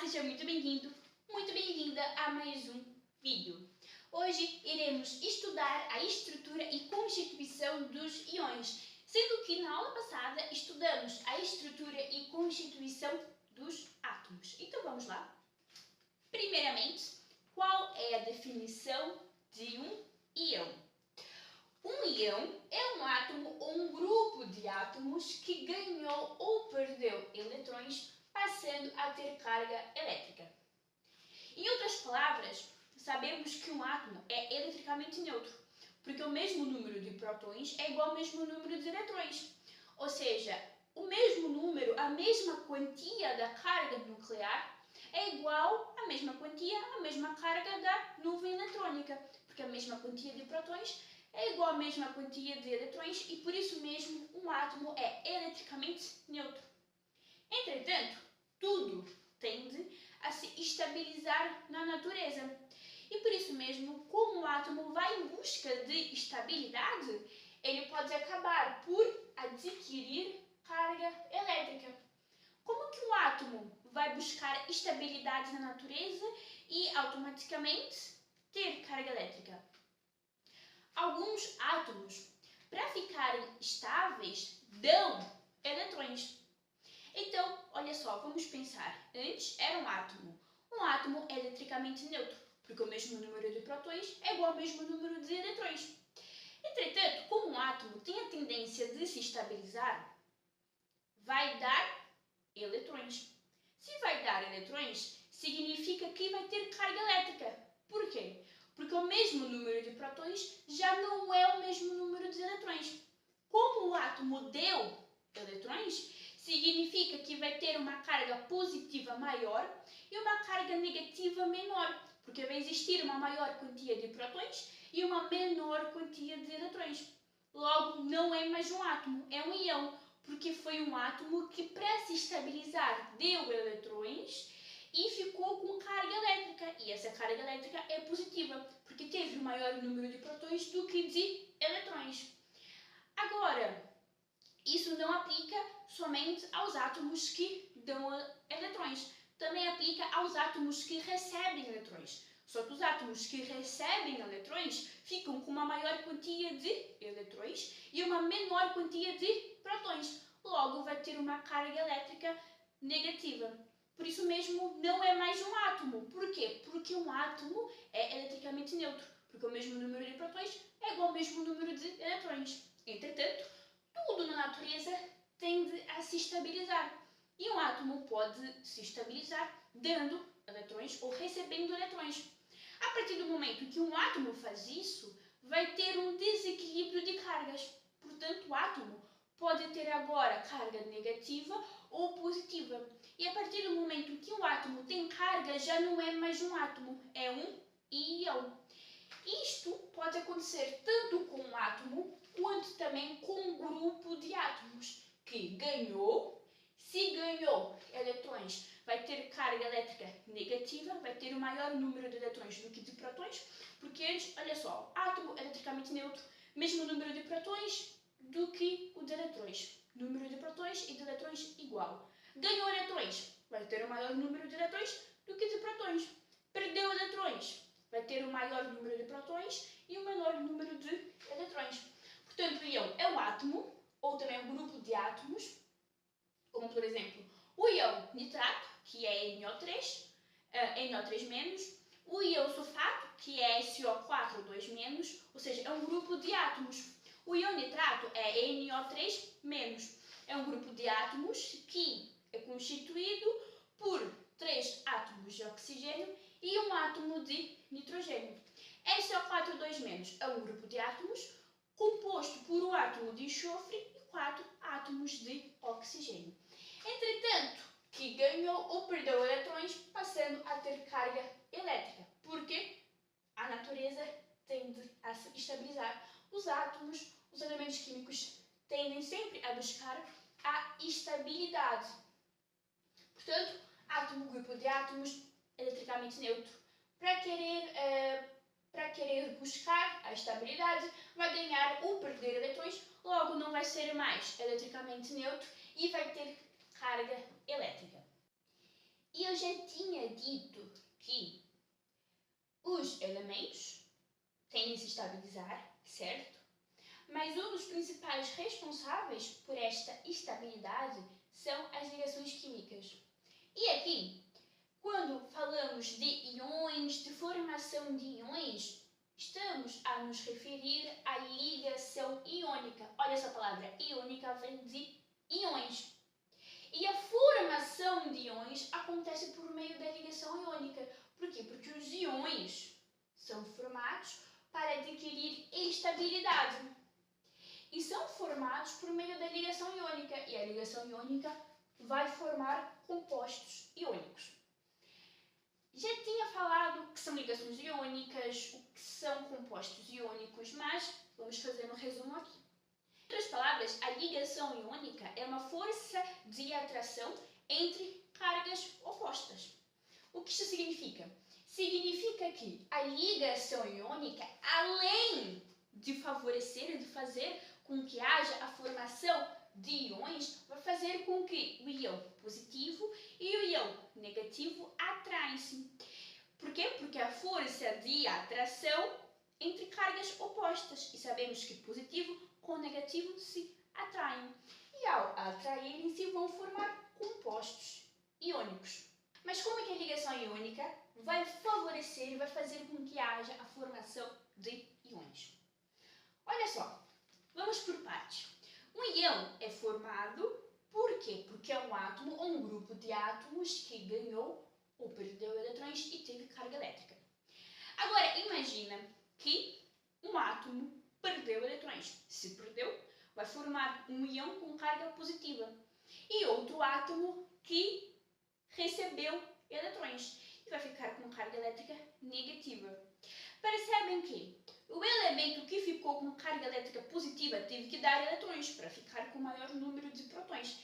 seja muito bem-vindo, muito bem-vinda a mais um vídeo. Hoje iremos estudar a estrutura e constituição dos íons, sendo que na aula passada estudamos a estrutura e constituição dos átomos. Então vamos lá. Primeiramente, qual é a definição de um íon? Um íon é um átomo ou um grupo de átomos que ganhou ou perdeu eletrões, passando a ter carga elétrica. Em outras palavras, sabemos que um átomo é eletricamente neutro, porque o mesmo número de prótons é igual ao mesmo número de eletrões. Ou seja, o mesmo número, a mesma quantia da carga nuclear é igual à mesma quantia, à mesma carga da nuvem eletrônica, porque a mesma quantia de prótons é igual à mesma quantia de eletrões e por isso mesmo um átomo é eletricamente neutro. Entretanto, tudo tende a se estabilizar na natureza. E por isso mesmo, como o átomo vai em busca de estabilidade, ele pode acabar por adquirir carga elétrica. Como que um átomo vai buscar estabilidade na natureza e automaticamente ter carga elétrica? Alguns átomos, para ficarem estáveis, dão eletrões. Então, olha só, vamos pensar. Antes era um átomo. Um átomo é eletricamente neutro, porque o mesmo número de prótons é igual ao mesmo número de eletrões. Entretanto, como um átomo tem a tendência de se estabilizar, vai dar eletrões. Se vai dar eletrões, significa que vai ter carga elétrica. Por quê? Porque o mesmo número de prótons já não é o mesmo número de eletrões. Como o átomo deu eletrões, significa que vai ter uma carga positiva maior e uma carga negativa menor, porque vai existir uma maior quantia de prótons e uma menor quantia de eletrões. Logo, não é mais um átomo, é um íon, porque foi um átomo que, para se estabilizar, deu eletrões e ficou com carga elétrica. E essa carga elétrica é positiva, porque teve um maior número de prótons do que de eletrões. Agora, isso não aplica somente aos átomos que dão eletrões. Também aplica aos átomos que recebem eletrões. Só que os átomos que recebem eletrões ficam com uma maior quantia de eletrões e uma menor quantia de prótons. Logo, vai ter uma carga elétrica negativa. Por isso mesmo, não é mais um átomo. Por quê? Porque um átomo é eletricamente neutro, porque o mesmo número de prótons é igual ao mesmo número de eletrões. Entretanto, tudo na natureza tende a se estabilizar. E um átomo pode se estabilizar dando eletrões ou recebendo eletrões. A partir do momento que um átomo faz isso, vai ter um desequilíbrio de cargas. Portanto, o átomo pode ter agora carga negativa ou positiva. E a partir do momento que um átomo tem carga, já não é mais um átomo, é um íon. Isto pode acontecer tanto com um átomo, quanto também com um grupo de átomos que ganhou. Se ganhou eletrões, vai ter carga elétrica negativa, vai ter o maior número de eletrões do que de prótons, porque antes, olha só, átomo eletricamente neutro, mesmo número de prótons do que o de eletrões. Número de prótons e de eletrões igual. Ganhou eletrões, vai ter o maior número de eletrões do que de prótons. Perdeu eletrões, vai ter o maior número de prótons e o menor número de eletrões. Portanto, o íon é um átomo, ou também um grupo de átomos, como por exemplo o íon nitrato, que é NO3, NO3-, o íon sulfato, que é SO4, ou seja, é um grupo de átomos. O íon nitrato é NO3-, é um grupo de átomos que é constituído por 3 átomos de oxigênio e um átomo de nitrogênio. SO4 é um grupo de átomos composto por um átomo de enxofre e 4 átomos de oxigênio. Entretanto, que ganhou ou perdeu eletrões, passando a ter carga elétrica, porque a natureza tende a se estabilizar. Os átomos, os elementos químicos, tendem sempre a buscar a estabilidade. Portanto, átomo, grupo de átomos, eletricamente neutro. Para querer buscar a estabilidade, vai ganhar ou perder eletrões, logo não vai ser mais eletricamente neutro e vai ter carga elétrica. E eu já tinha dito que os elementos tendem a se estabilizar, certo? Mas um dos principais responsáveis por esta estabilidade são as ligações químicas. E aqui, quando falamos de íons, de formação de íons, estamos a nos referir à ligação iônica. Olha essa palavra, iônica vem de íons. E a formação de íons acontece por meio da ligação iônica. Por quê? Porque os íons são formados para adquirir estabilidade. E são formados por meio da ligação iônica. E a ligação iônica vai formar compostos iônicos. Já tinha falado que são ligações iônicas, o que são compostos iônicos, mas vamos fazer um resumo aqui. Em outras palavras, a ligação iônica é uma força de atração entre cargas opostas. O que isso significa? Significa que a ligação iônica, além de favorecer, de fazer com que haja a formação de íons, vai fazer com que o íon positivo e o íon negativo atraem-se. Por quê? Porque a força de atração entre cargas opostas. E sabemos que positivo com negativo se atraem. E ao atraírem-se vão formar compostos iônicos. Mas como é que a ligação iônica vai favorecer e vai fazer com que haja a formação de íons? Olha só, vamos por partes. Um íon é formado por quê? Porque é um átomo ou um grupo de átomos que ganhou ou perdeu eletrões e teve carga elétrica. Agora, imagina que um átomo perdeu eletrões. Se perdeu, vai formar um íon com carga positiva. E outro átomo que recebeu eletrões e vai ficar com carga elétrica negativa. Percebem que o elemento que ficou com carga elétrica positiva teve que dar eletrões para ficar com maior número de prótons.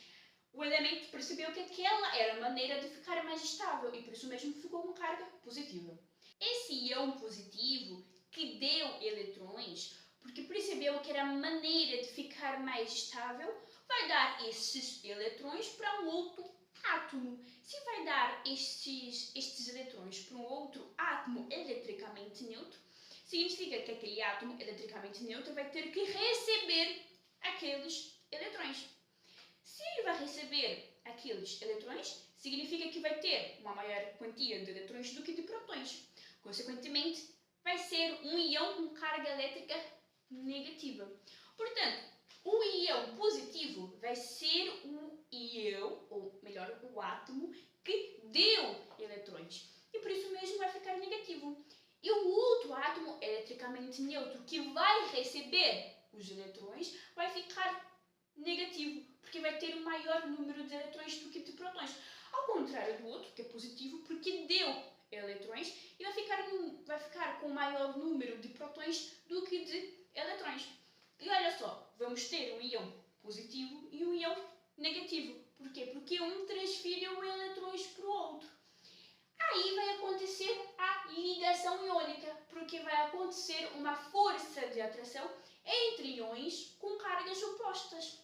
O elemento percebeu que aquela era a maneira de ficar mais estável e por isso mesmo ficou com carga positiva. Esse íon positivo que deu eletrões, porque percebeu que era a maneira de ficar mais estável, vai dar esses eletrões para um outro átomo. Se vai dar estes eletrões para um outro átomo eletricamente neutro, significa que aquele átomo eletricamente neutro vai ter que receber aqueles eletrões. Se ele vai receber aqueles eletrões, significa que vai ter uma maior quantia de eletrões do que de prótons. Consequentemente, vai ser um íon com carga elétrica negativa. Portanto, o íon positivo vai ser o íon, ou melhor, o átomo que deu eletrões. E por isso mesmo vai ficar negativo. E o outro átomo eletricamente neutro que vai receber os eletrões vai ficar negativo, porque vai ter um maior número de eletrões do que de prótons. Ao contrário do outro, que é positivo, porque deu eletrões e vai ficar com um maior número de prótons do que de eletrões. E olha só, vamos ter um íon positivo e um íon negativo. Por quê? Porque um transfere eletrões para o outro. Aí vai acontecer a ligação iônica, porque vai acontecer uma força de atração entre íons com cargas opostas.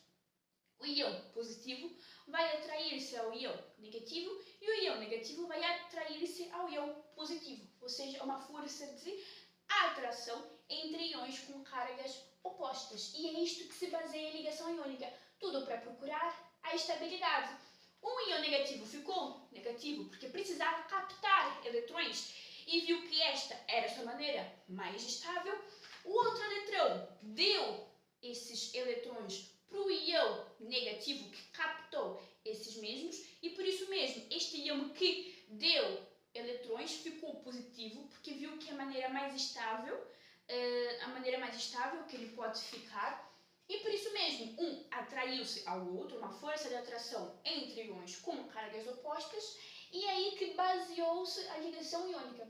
O íon positivo vai atrair-se ao íon negativo e o íon negativo vai atrair-se ao íon positivo, ou seja, uma força de atração entre íons com cargas opostas. E é isto que se baseia a ligação iônica, tudo para procurar a estabilidade. Um íon negativo ficou negativo porque precisava captar eletrões e viu que esta era a sua maneira mais estável. O outro eletrão deu esses eletrões para o íon negativo que captou esses mesmos e por isso mesmo este íon que deu eletrões ficou positivo porque viu que a maneira mais estável que ele pode ficar. E por isso mesmo, um atraiu-se ao outro, uma força de atração entre íons com cargas opostas, e é aí que baseou-se a ligação iônica.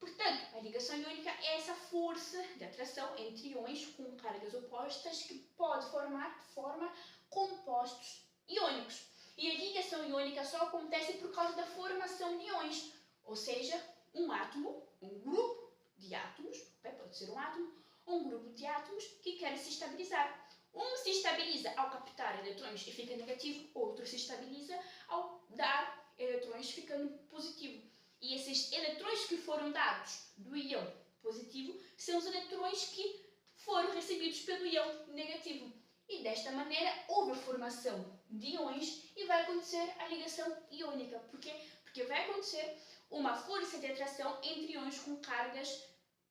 Portanto, a ligação iônica é essa força de atração entre íons com cargas opostas que forma compostos iônicos. E a ligação iônica só acontece por causa da formação de íons, ou seja, um átomo, um grupo de átomos, pode ser um átomo, ou um grupo de átomos que querem se estabilizar. Um se estabiliza ao captar eletrões e fica negativo, outro se estabiliza ao dar eletrões ficando positivo. E esses eletrões que foram dados do íon positivo são os eletrões que foram recebidos pelo íon negativo. E desta maneira houve a formação de íons e vai acontecer a ligação iônica. Por quê? Porque vai acontecer uma força de atração entre íons com cargas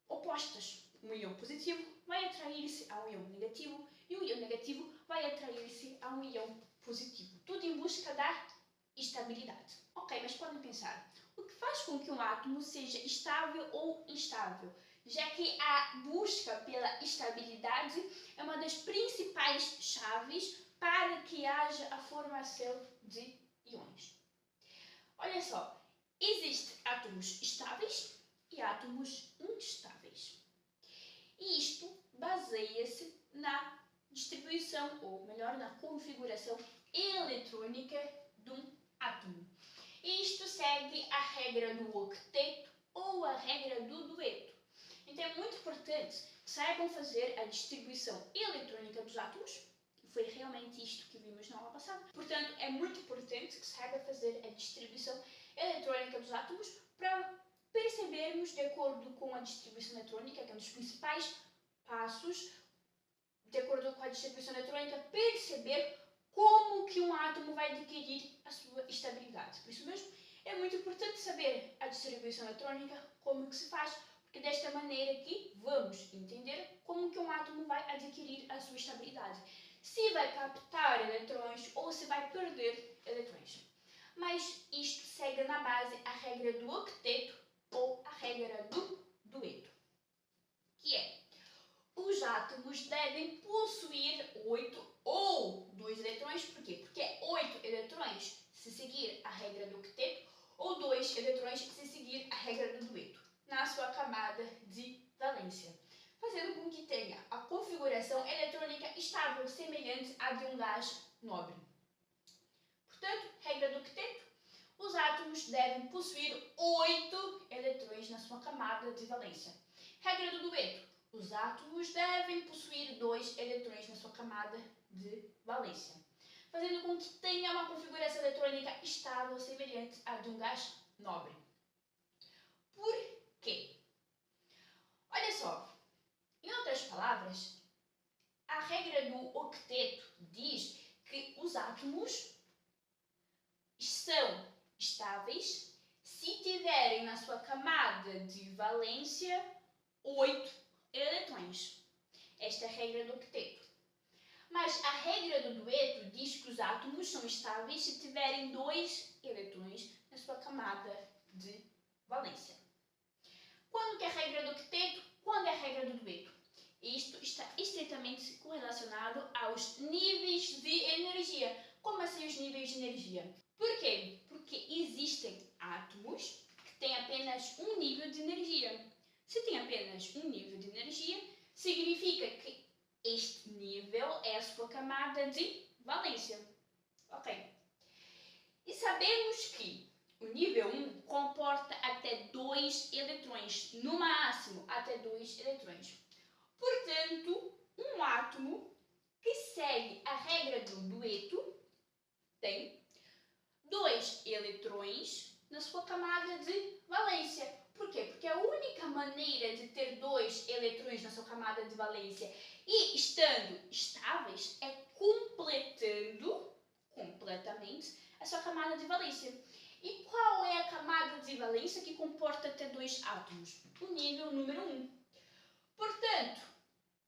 opostas. Um íon positivo vai atrair-se a um íon negativo e o íon negativo vai atrair-se a um íon positivo. Tudo em busca da estabilidade. Ok, mas podem pensar, o que faz com que um átomo seja estável ou instável? Já que a busca pela estabilidade é uma das principais chaves para que haja a formação de íons. Olha só, existem átomos estáveis e átomos instáveis. E isto baseia-se na distribuição, ou melhor, na configuração eletrônica de um átomo. Isto segue a regra do octeto ou a regra do dueto. Então é muito importante que saibam fazer a distribuição eletrônica dos átomos. Foi realmente isto que vimos na aula passada. Portanto, é muito importante que saiba fazer a distribuição eletrônica dos átomos para percebermos, de acordo com a distribuição eletrônica, que é um dos principais passos, de acordo com a distribuição eletrônica, perceber como que um átomo vai adquirir a sua estabilidade. Por isso mesmo, é muito importante saber a distribuição eletrônica, como que se faz, porque desta maneira aqui vamos entender como que um átomo vai adquirir a sua estabilidade. Se vai captar eletrões ou se vai perder eletrões. Mas isto segue na base a regra do octeto ou a regra do dueto, que é: os átomos devem possuir 8 ou 2 eletrões. Por quê? Porque é 8 eletrões se seguir a regra do octeto ou 2 eletrões se seguir a regra do dueto na sua camada de valência, fazendo com que tenha a configuração eletrônica estável semelhante à de um gás nobre. Portanto, regra do octeto: os átomos devem possuir 8 eletrões na sua camada de valência. Regra do dueto: os átomos devem possuir 2 eletrões na sua camada de valência, fazendo com que tenha uma configuração eletrônica estável semelhante à de um gás nobre. Por quê? Olha só, em outras palavras, a regra do octeto diz que os átomos são estáveis se tiverem na sua camada de valência 8 eletrões. Esta é a regra do octeto. Mas a regra do dueto diz que os átomos são estáveis se tiverem 2 eletrões na sua camada de valência. Quando que é a regra do octeto? Quando é a regra do dueto? Isto está estritamente correlacionado aos níveis de energia. Como assim os níveis de energia? Por quê? Porque existem átomos que têm apenas um nível de energia. Se tem apenas um nível de energia, significa que este nível é a sua camada de valência. Ok. E sabemos que o nível 1 comporta até 2 eletrões, no máximo até 2 eletrões. Portanto, um átomo que segue a regra do dueto tem 2 eletrões na sua camada de valência. Por quê? Porque a única maneira de ter 2 eletrões na sua camada de valência e estando estáveis é completando completamente a sua camada de valência. E qual é a camada de valência que comporta até 2 átomos? O nível número 1. Portanto,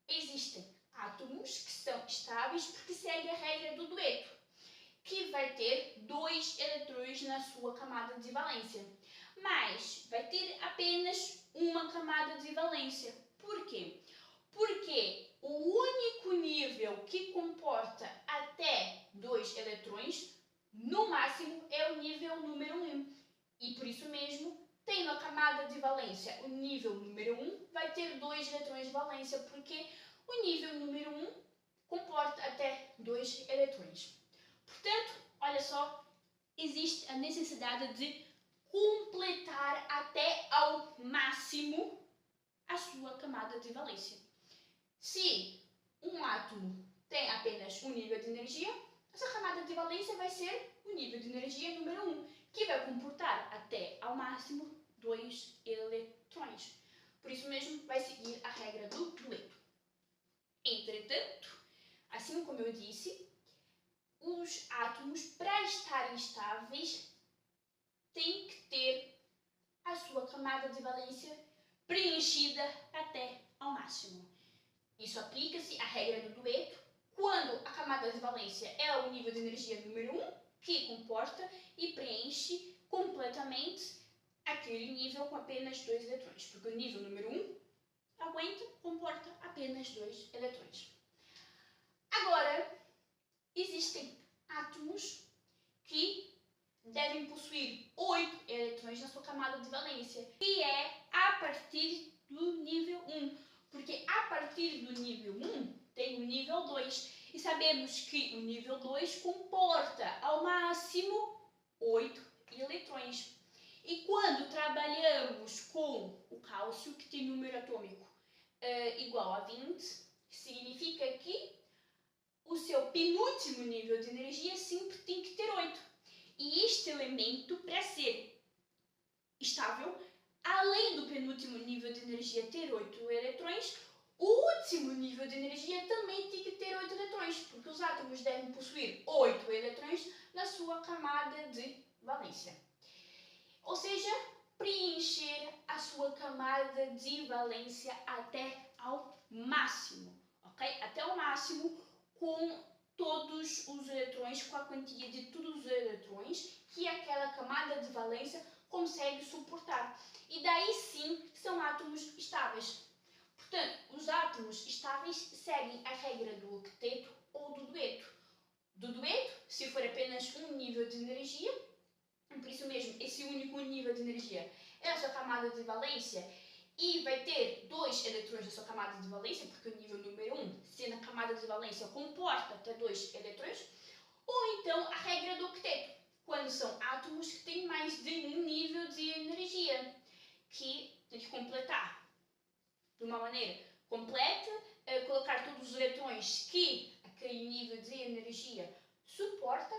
existem átomos que são estáveis porque seguem a regra do dueto, que vai ter 2 eletrões na sua camada de valência. Mas vai ter apenas uma camada de valência. Por quê? Porque o único nível que comporta até 2 eletrões, no máximo, é o nível número 1. E por isso mesmo, tendo a camada de valência, o nível número 1 vai ter 2 eletrões de valência, porque o nível número 1 comporta até 2 eletrões. Portanto, olha só, existe a necessidade de completar até ao máximo a sua camada de valência. Se um átomo tem apenas um nível de energia, essa camada de valência vai ser o nível de energia número 1, que vai comportar até ao máximo 2 eletrões. Por isso mesmo vai seguir a regra do dueto. Entretanto, assim como eu disse, os átomos, para estarem estáveis, têm que ter a sua camada de valência preenchida até ao máximo. Isso aplica-se à regra do dueto quando a camada de valência é o nível de energia número 1, que comporta e preenche completamente aquele nível com apenas 2 eletrões, porque o nível número 1 comporta apenas 2 eletrões. Agora, existem átomos que devem possuir 8 eletrões na sua camada de valência, que é a partir do nível 1, porque a partir do nível 1 tem o nível 2, e sabemos que o nível 2 comporta ao máximo 8 eletrões. E quando trabalhamos com o cálcio, que tem número atômico igual a 20, significa que o seu penúltimo nível de energia sempre tem que ter 8. E este elemento, para ser estável, além do penúltimo nível de energia ter 8 eletrões, o último nível de energia também tem que ter 8 eletrões, porque os átomos devem possuir 8 eletrões na sua camada de valência. Ou seja, preencher a sua camada de valência até ao máximo, ok? Até ao máximo com todos os eletrões, com a quantia de todos os eletrões que aquela camada de valência consegue suportar. E daí sim são átomos estáveis. Portanto, os átomos estáveis seguem a regra do octeto ou do dueto. Do dueto, se for apenas um nível de energia, por isso mesmo, esse único nível de energia é a sua camada de valência e vai ter 2 eletrões na sua camada de valência, porque o nível número 1, sendo a camada de valência, comporta até 2 eletrões. Ou então a regra do octeto, quando são átomos que têm mais de um nível de energia, que tem que completar de uma maneira completa, colocar todos os eletrões que aquele nível de energia suporta,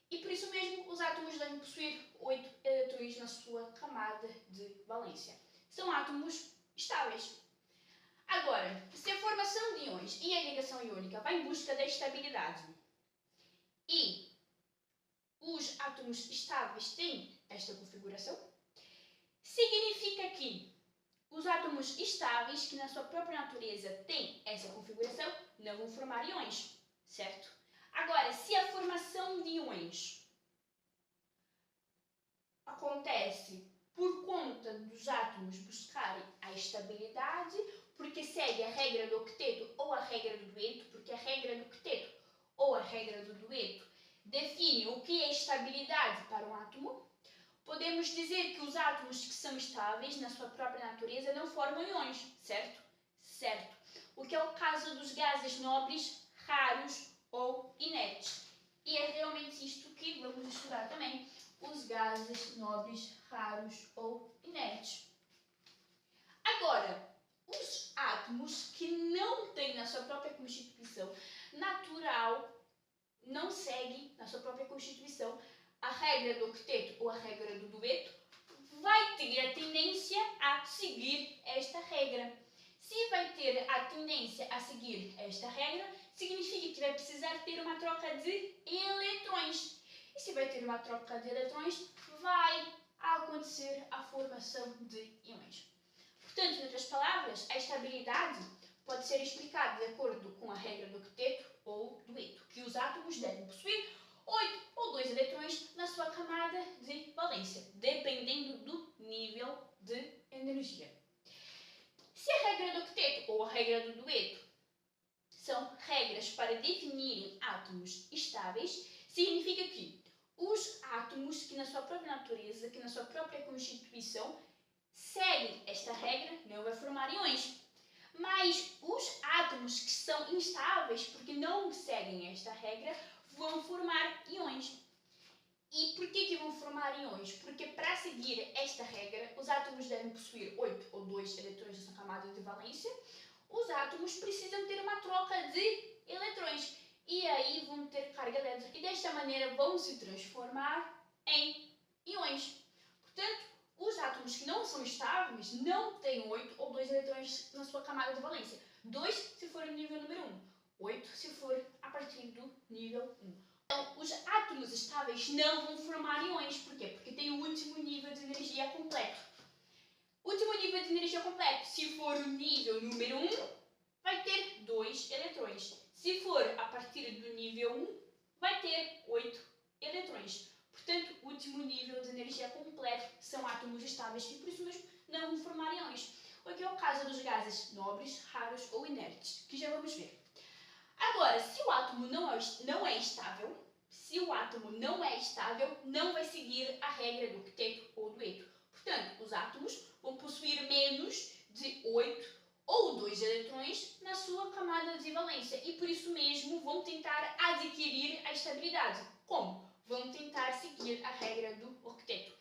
e por isso mesmo os átomos devem possuir 8 eletrões na sua camada de valência. São átomos estáveis. Agora, se a formação de íons e a ligação iônica vai em busca da estabilidade e os átomos estáveis têm esta configuração, significa que os átomos estáveis, que na sua própria natureza têm essa configuração, não vão formar íons, certo? Agora, se a formação de íons acontece por conta dos átomos buscarem a estabilidade, porque segue a regra do octeto ou a regra do dueto, porque a regra do octeto ou a regra do dueto define o que é estabilidade para um átomo, podemos dizer que os átomos que são estáveis na sua própria natureza não formam íons, certo? Certo. O que é o caso dos gases nobres, raros ou inertes. E é realmente isto que vamos estudar também, os gases nobres, raros ou inertes. Agora, os átomos que não têm na sua própria constituição natural, não seguem na sua própria constituição a regra do octeto ou a regra do dueto, vai ter a tendência a seguir esta regra. Se vai ter a tendência a seguir esta regra, significa que vai precisar ter uma troca de eletrões. E se vai ter uma troca de eletrões, vai acontecer a formação de íons. Portanto, em outras palavras, a estabilidade pode ser explicada de acordo com a regra do octeto ou dueto, que os átomos devem possuir 8 ou 2 eletrões na sua camada de valência, dependendo do nível de energia. Se a regra do octeto ou a regra do dueto são regras para definirem átomos estáveis, significa que os átomos que na sua própria natureza, que na sua própria constituição, seguem esta regra, não vai formar íons. Mas os átomos que são instáveis, porque não seguem esta regra, vão formar íons. E por que vão formar íons? Porque para seguir esta regra, os átomos devem possuir 8 ou 2 eletrões na sua camada de valência. Os átomos precisam ter uma troca de eletrões. E aí vão ter carga elétrica. E desta maneira vão se transformar em íons. Portanto, os átomos que não são estáveis não têm 8 ou 2 eletrões na sua camada de valência. 2 se for no nível número 1, 8 se for a partir do nível 1. Então, os átomos estáveis não vão formar íons. Por quê? Porque tem o último nível de energia completo. Último nível de energia completo, se for o nível número 1, vai ter 2 eletrões. Se for a partir do nível 1, vai ter 8 eletrões. Portanto, o último nível de energia completo são átomos estáveis e por isso mesmo não vão formar íons. O que é o caso dos gases nobres, raros ou inertes, que já vamos ver. Agora, se o átomo não é estável, não vai seguir a regra do octeto ou dueto. Portanto, os átomos vão possuir menos de 8 ou 2 eletrões na sua camada de valência e por isso mesmo vão tentar adquirir a estabilidade. Como? Vão tentar seguir a regra do octeto.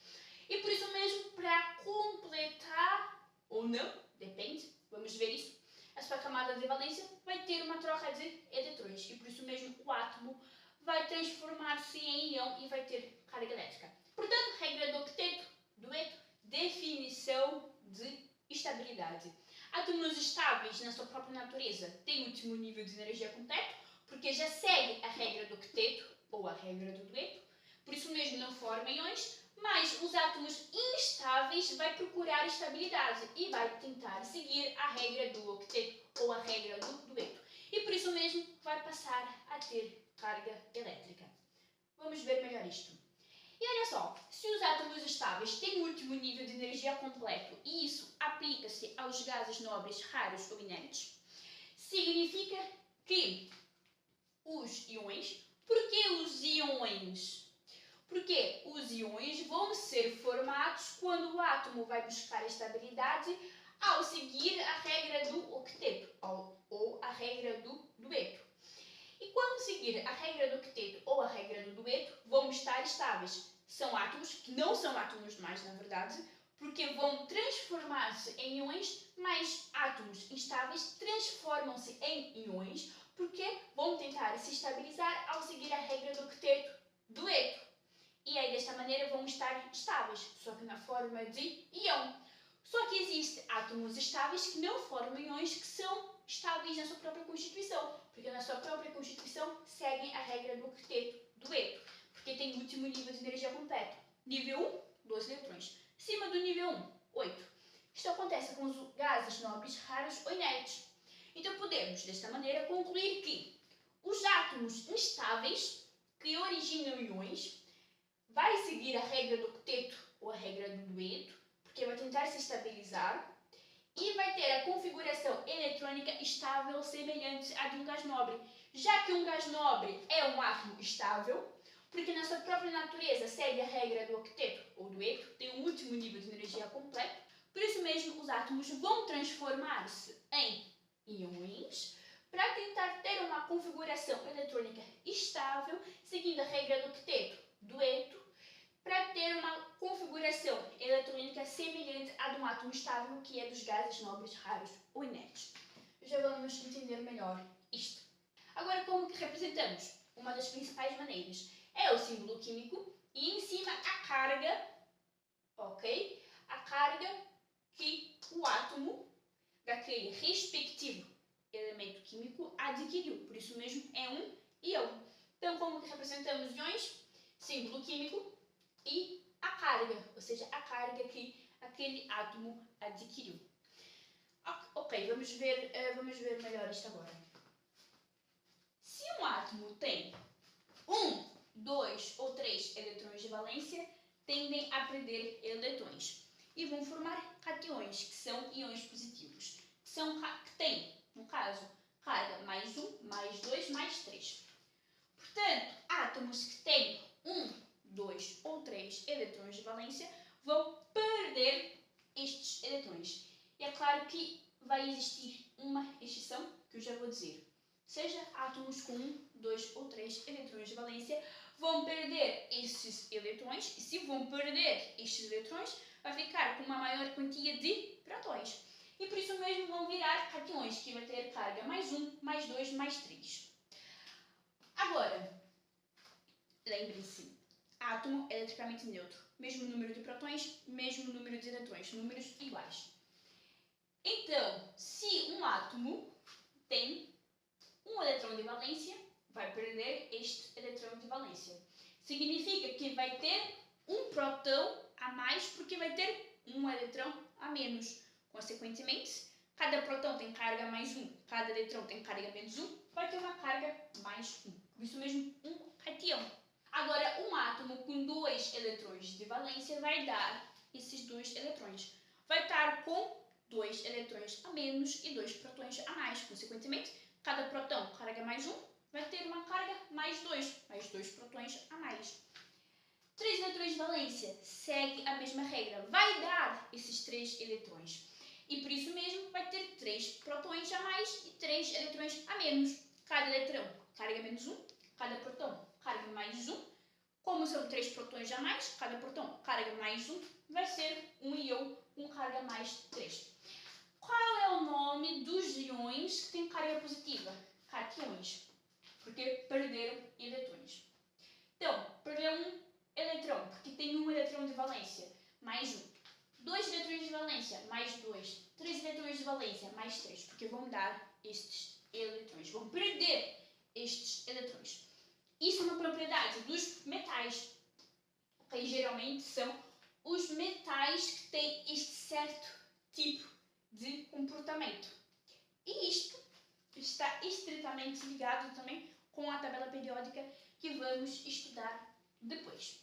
E por isso mesmo, para completar ou não, depende, vamos ver isso, a sua camada de valência vai ter uma troca de eletrões e por isso mesmo o átomo vai transformar-se em íon e vai ter carga elétrica. Portanto, regra do octeto, dueto, definição de estabilidade. Átomos estáveis na sua própria natureza têm o último nível de energia completo porque já segue a regra do octeto ou a regra do dueto, por isso mesmo não formam íons, mas os átomos instáveis vai procurar estabilidade e vai tentar seguir a regra do octeto ou a regra do dueto. E por isso mesmo vai passar a ter carga elétrica. Vamos ver melhor isto. E olha só, se os átomos estáveis têm o último nível de energia completo e isso aplica-se aos gases nobres, raros ou inertes, significa que os íons... Por que os íons? Porque os íons vão ser formados quando o átomo vai buscar estabilidade ao seguir a regra do octeto ou a regra do dueto. E quando seguir a regra do octeto ou a regra do dueto, vão estar estáveis. São átomos que não são átomos mais, na verdade, porque vão transformar-se em íons, mas átomos instáveis transformam-se em íons porque vão tentar se estabilizar ao seguir a regra do octeto, dueto. E aí, desta maneira, vão estar estáveis, só que na forma de íon. Só que existem átomos estáveis que não formam íons, que são estáveis na sua própria constituição, porque na sua própria constituição seguem a regra do octeto, dueto, porque tem o último nível de energia completo. Nível 1, 2 eletrões. Acima do nível 1, 8. Isto acontece com os gases nobres, raros ou inertes. Então podemos, desta maneira, concluir que os átomos instáveis que originam íons vai seguir a regra do octeto ou a regra do dueto, porque vai tentar se estabilizar e vai ter a configuração eletrônica estável semelhante à de um gás nobre. Já que um gás nobre é um átomo estável, porque na sua própria natureza segue a regra do octeto ou dueto, tem um último nível de energia completo, por isso mesmo os átomos vão transformar-se em íons para tentar ter uma configuração eletrônica estável, seguindo a regra do octeto, dueto, para ter uma configuração eletrônica semelhante à de um átomo estável, que é dos gases nobres, raros ou inertes. Já vamos entender melhor isto. Agora, como que representamos? Uma das principais maneiras é o símbolo químico e em cima a carga, ok? A carga que o átomo daquele respectivo elemento químico adquiriu. Por isso mesmo é um íon. Então, como que representamos íons? Símbolo químico e a carga, ou seja, a carga que aquele átomo adquiriu. Ok, vamos ver melhor isto agora. Se um átomo tem 1, 2 ou 3 eletrões de valência, tendem a perder eletrões e vão formar cationes, que são íons positivos, que têm, no caso, carga mais 1, mais 2, mais 3. Portanto, átomos que têm 1, 2 ou 3 eletrões de valência vão perder estes eletrões. E é claro que vai existir uma exceção, que eu já vou dizer. Seja átomos com 1, 2 ou 3 eletrões de valência vão perder esses eletrões, e se vão perder estes eletrões, vai ficar com uma maior quantia de prótons. E por isso mesmo vão virar cationes, que vai ter carga mais 1, mais 2, mais 3. Agora, lembrem-se, átomo eletricamente neutro. mesmo número de prótons, mesmo número de eletrões, números iguais. Então, se um átomo tem um eletrão de valência, vai perder este eletrão de valência. Significa que vai ter um próton a mais porque vai ter um eletrão a menos. Consequentemente, cada próton tem carga mais 1, cada eletrão tem carga menos 1, vai ter uma carga mais 1. Por isso mesmo, um cátion. Agora, um átomo com 2 eletrões de valência vai dar esses 2 eletrões. Vai estar com 2 eletrões a menos e 2 prótons a mais. Consequentemente, cada próton carga mais 1, vai ter uma carga mais 2 prótons a mais. 3 eletrões de valência segue a mesma regra, vai dar esses 3 eletrões. E por isso mesmo vai ter 3 prótons a mais e 3 eletrões a menos. Cada eletrão carga menos 1, cada próton carga mais 1. Como são 3 prótons a mais, cada próton carga mais 1, vai ser um íon com carga mais 3. Qual é o nome dos íons que têm carga positiva? Cátions, porque perderam eletrões. Então, perderam um eletrão, porque tem um eletrão de valência, mais 1. 2 eletrões de valência, mais 2. 3 eletrões de valência, mais 3, porque vão dar estes eletrões, vão perder estes eletrões. Isso é uma propriedade dos metais, que geralmente são os metais que têm este certo tipo de comportamento. E isto está estritamente ligado também com a tabela periódica que vamos estudar depois.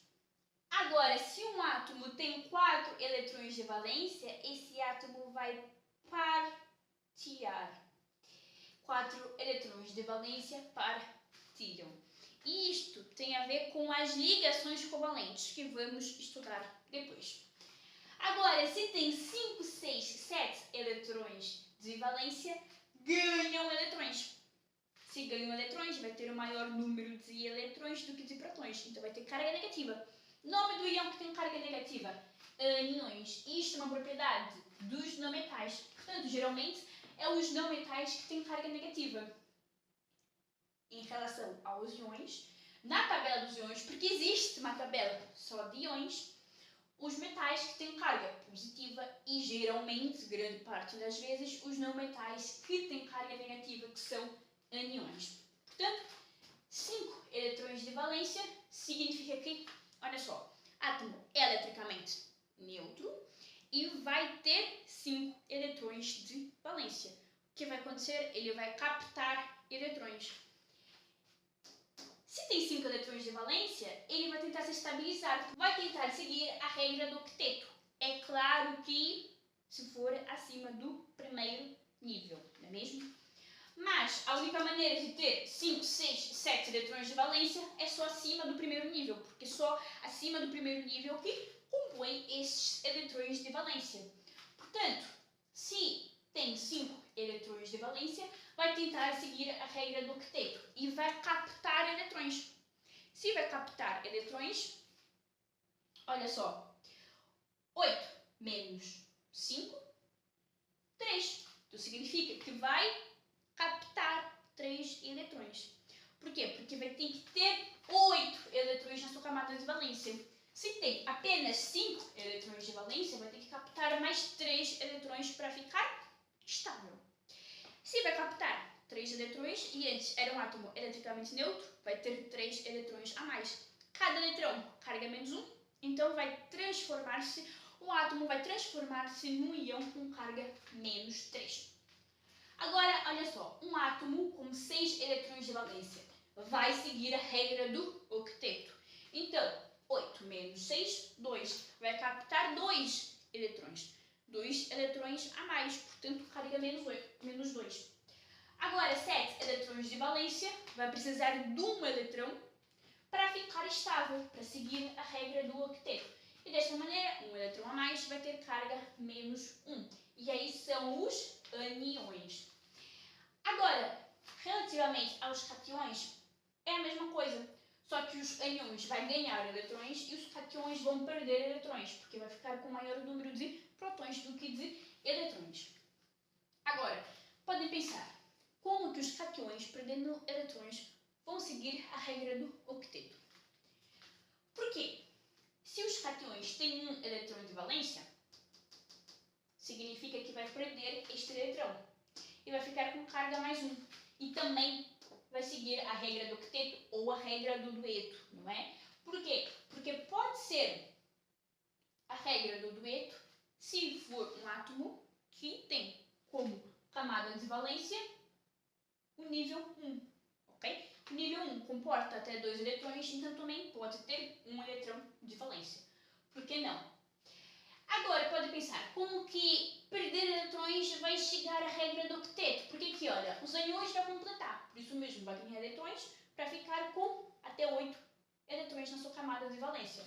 Agora, se um átomo tem 4 eletrões de valência, esse átomo vai partilhar. 4 eletrões de valência partilham. E isto tem a ver com as ligações covalentes, que vamos estudar depois. Agora, se tem 5, 6, 7 eletrões de valência, ganham eletrões. Se ganham eletrões, vai ter o maior número de eletrões do que de prótons, então vai ter carga negativa. Nome do íon que tem carga negativa? Aniões. Isto é uma propriedade dos não metais. Portanto, geralmente, é os não metais que têm carga negativa. Em relação aos íons, na tabela dos íons, porque existe uma tabela só de íons, os metais que têm carga positiva e geralmente, grande parte das vezes, os não metais que têm carga negativa, que são aniões. Portanto, 5 eletrões de valência significa que, olha só, átomo é eletricamente neutro e vai ter 5 eletrões de valência. O que vai acontecer? Ele vai captar eletrões. Se tem 5 eletrões de valência, ele vai tentar se estabilizar, vai tentar seguir a regra do octeto. É claro que se for acima do primeiro nível, não é mesmo? Mas a única maneira de ter 5, 6, 7 eletrões de valência é só acima do primeiro nível, porque só acima do primeiro nível que compõe esses eletrões de valência. Portanto, se tem 5 eletrões de valência, vai tentar seguir a regra do octeto e vai captar eletrões. Se vai captar eletrões, olha só, 8 menos 5, 3. Então significa que vai captar 3 eletrões. Por quê? Porque vai ter que ter 8 eletrões na sua camada de valência. Se tem apenas 5 eletrões de valência, vai ter que captar mais 3 eletrões para ficar estável. Se vai captar 3 eletrões, e antes era um átomo eletricamente neutro, vai ter 3 eletrões a mais. Cada eletrão carga menos 1, então vai transformar-se, o átomo vai transformar-se num íon com carga menos 3. Agora, olha só, um átomo com 6 eletrões de valência vai seguir a regra do octeto. Então, 8 menos 6, 2. Vai captar 2 eletrões. 2 eletrões a mais, portanto, carga menos 2. Agora, 7 eletrões de valência vai precisar de um eletrão para ficar estável, para seguir a regra do octeto. E desta maneira, um eletrão a mais vai ter carga menos 1. E aí são os aniões. Agora, relativamente aos cátions, é a mesma coisa. Só que os aniões vão ganhar eletrões e os cátions vão perder eletrões, porque vai ficar com maior número de prótons do que de eletrões. Agora, podem pensar, como que os cátions, perdendo eletrões, vão seguir a regra do octeto? Por quê? Se os cátions têm um eletrão de valência, significa que vai perder este eletrão e vai ficar com carga mais 1. E também vai seguir a regra do octeto ou a regra do dueto, não é? Por quê? Porque pode ser a regra do dueto se for um átomo que tem como camada de valência o nível 1, ok? O nível 1 comporta até 2 eletrões, então também pode ter um eletrão de valência. Por que não? Agora, pode pensar, como que perder eletrões vai chegar à regra do octeto? Porque aqui, olha, os ânions vai completar, por isso mesmo vai ganhar eletrões para ficar com até 8 eletrões na sua camada de valência.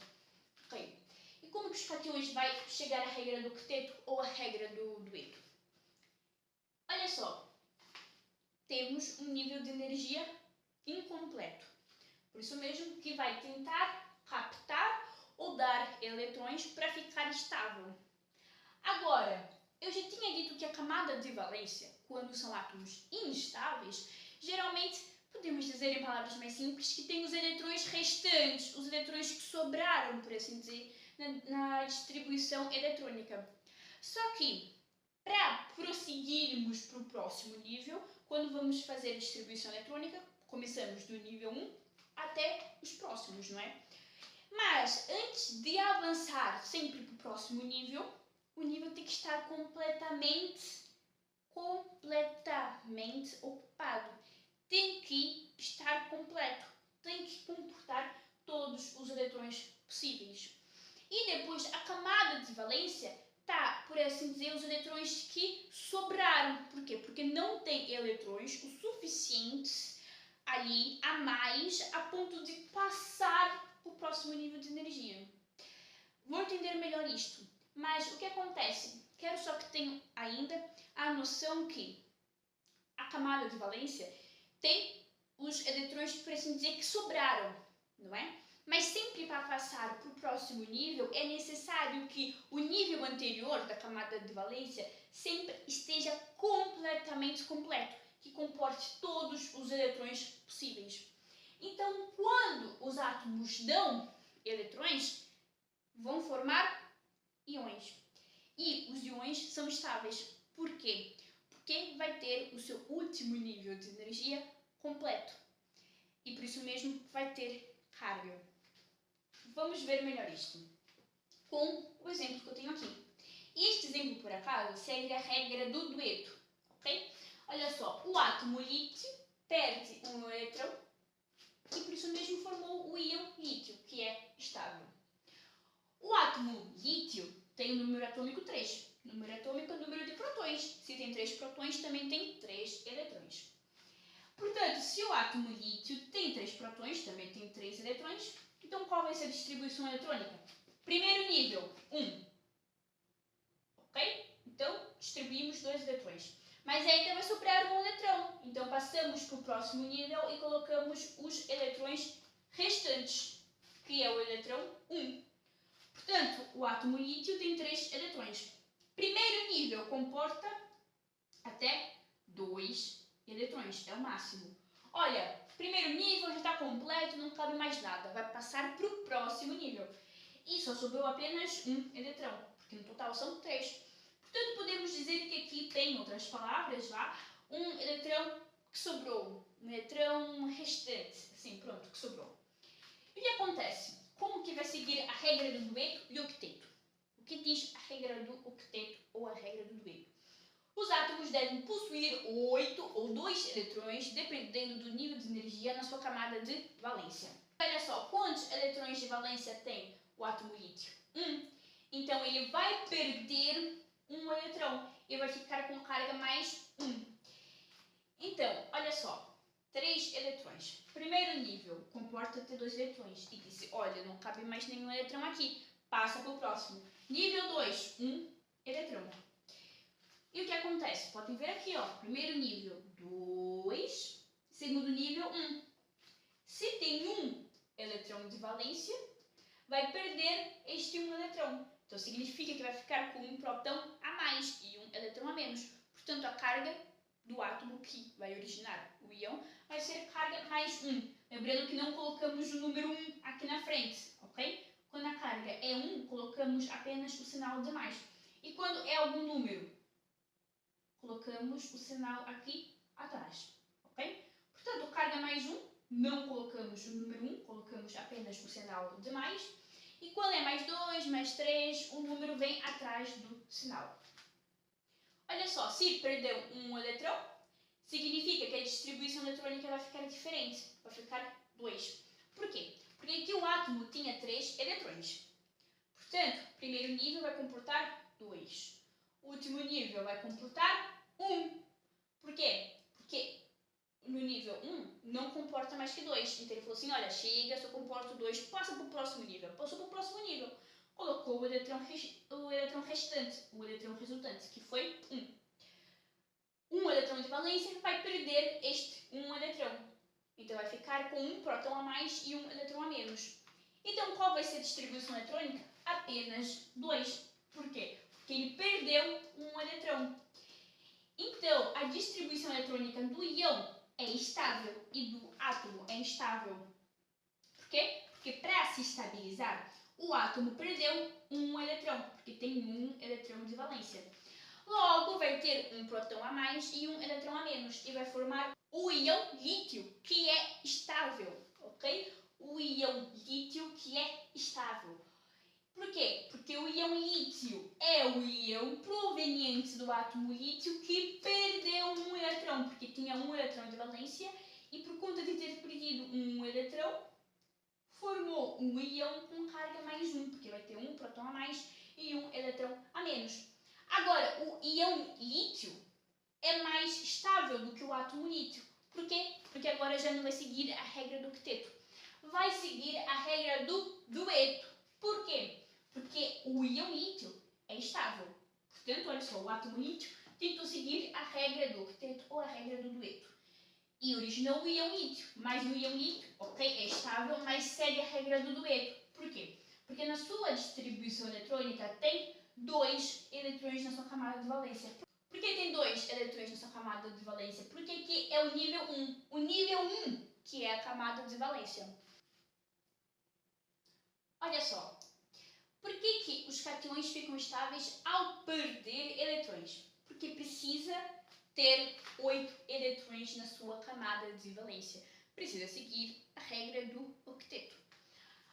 Ok? E como que os cátions vai chegar à regra do octeto ou à regra do dueto? Olha só, temos um nível de energia incompleto. Por isso mesmo que vai tentar captar ou dar eletrões para ficar estável. Agora, eu já tinha dito que a camada de valência, quando são átomos instáveis, geralmente podemos dizer em palavras mais simples que tem os eletrões restantes, os eletrões que sobraram, por assim dizer, na distribuição eletrônica. Só que, para prosseguirmos para o próximo nível, quando vamos fazer a distribuição eletrônica, começamos do nível 1 até os próximos, não é? Mas, antes de avançar sempre para o próximo nível, o nível tem que estar completamente ocupado. Tem que estar completo. Tem que comportar todos os eletrões possíveis. E depois, a camada de valência está, por assim dizer, os eletrões que sobraram. Por quê? Porque não tem eletrões o suficiente ali a mais a ponto de passar o próximo nível de energia. Vou entender melhor isto, mas o que acontece? Quero só que tenham ainda a noção que a camada de valência tem os eletrões, por assim dizer, que sobraram, não é? Mas sempre para passar para o próximo nível é necessário que o nível anterior da camada de valência sempre esteja completamente completo, que comporte todos os eletrões possíveis. Então, quando os átomos dão eletrões, vão formar íons. E os íons são estáveis. Por quê? Porque vai ter o seu último nível de energia completo. E por isso mesmo vai ter carga. Vamos ver melhor isto com o exemplo que eu tenho aqui. E este exemplo, por acaso, segue a regra do dueto, ok? Olha só, o átomo lítio perde um eletrão e por isso mesmo formou o íon lítio, que é estável. O átomo lítio tem o número atômico 3. O número atômico é o número de prótons. Se tem 3 prótons, também tem 3 eletrões. Portanto, se o átomo lítio tem 3 prótons, também tem 3 eletrões, então qual vai ser a distribuição eletrônica? Primeiro nível, 1. Ok? Então, distribuímos 2 eletrões. Mas ainda vai sobrar um eletrão. Então, passamos para o próximo nível e colocamos os eletrões restantes, que é o eletrão 1. Portanto, o átomo lítio tem 3 eletrões. Primeiro nível comporta até 2 eletrões, é o máximo. Olha, primeiro nível já está completo, não cabe mais nada. Vai passar para o próximo nível. E só sobrou apenas um eletrão, porque no total são 3. Portanto, podemos dizer que aqui tem, em outras palavras, um eletrão que sobrou. Um eletrão restante. Assim, pronto, que sobrou. E o que acontece? Como que vai seguir a regra do dueto e octeto? O que diz a regra do octeto ou a regra do dueto? Os átomos devem possuir 8 ou 2 eletrões, dependendo do nível de energia na sua camada de valência. Olha só, quantos eletrões de valência tem o átomo lítio? 1. Então, ele vai perder um eletrão e vai ficar com carga mais 1. Então, olha só, 3 eletrões. Primeiro nível, comporta até 2 eletrões. E disse, olha, não cabe mais nenhum eletrão aqui. Passa para o próximo. Nível 2, 1 eletrão. E o que acontece? Podem ver aqui, ó. Primeiro nível, 2. Segundo nível, 1. Se tem um eletrão de valência, vai perder este um eletrão. Então, significa que vai ficar com um próton a mais e um eletrão a menos. Portanto, a carga do átomo que vai originar o íon vai ser carga mais 1. Lembrando que não colocamos o número 1 aqui na frente, ok? Quando a carga é 1, colocamos apenas o sinal de mais. E quando é algum número, colocamos o sinal aqui atrás, ok? Portanto, carga mais 1, não colocamos o número 1, colocamos apenas o sinal de mais. E quando é mais 2, mais 3, o número vem atrás do sinal. Olha só, se perdeu um eletrão, significa que a distribuição eletrônica vai ficar diferente, vai ficar 2. Por quê? Porque aqui o átomo tinha 3 eletrões. Portanto, o primeiro nível vai comportar 2. O último nível vai comportar 1. Por quê? Porque no nível 1 não comporta mais que 2. Então ele falou assim, olha, chega, só comporta 2, passa para o próximo nível. Passou para o próximo nível. Colocou o eletrão restante, o eletrão resultante, que foi 1. Um eletrão de valência vai perder este 1 eletrão. Então vai ficar com um próton a mais e um eletrão a menos. Então qual vai ser a distribuição eletrônica? Apenas 2. Por quê? Porque ele perdeu um eletrão. Então a distribuição eletrônica do íon é estável e do átomo é instável. Por quê? Porque para se estabilizar, o átomo perdeu um eletrão, porque tem um eletrão de valência. Logo, vai ter um próton a mais e um eletrão a menos, e vai formar o íon lítio, que é estável, ok? O íon lítio que é estável. Por quê? Porque o íon lítio é o íon proveniente do átomo lítio que perdeu um eletrão, porque tinha um eletrão de valência e por conta de ter perdido um eletrão, formou um íon com carga mais 1, porque vai ter um próton a mais e um eletrão a menos. Agora, o íon lítio é mais estável do que o átomo lítio. Por quê? Porque agora já não vai seguir a regra do octeto. Vai seguir a regra do dueto. Por quê? Porque o íon lítio é estável. Portanto, olha só, o átomo lítio tentou seguir a regra do octeto ou a regra do dueto. E originou o íon lítio. Mas o íon lítio, ok, é estável, mas segue a regra do dueto. Por quê? Porque na sua distribuição eletrônica tem 2 eletrões na sua camada de valência. Por que tem 2 eletrões na sua camada de valência? Porque aqui é o nível 1. O nível 1, que é a camada de valência. Olha só. Por que os cátions ficam estáveis ao perder eletrões? Porque precisa ter 8 eletrões na sua camada de valência. Precisa seguir a regra do octeto.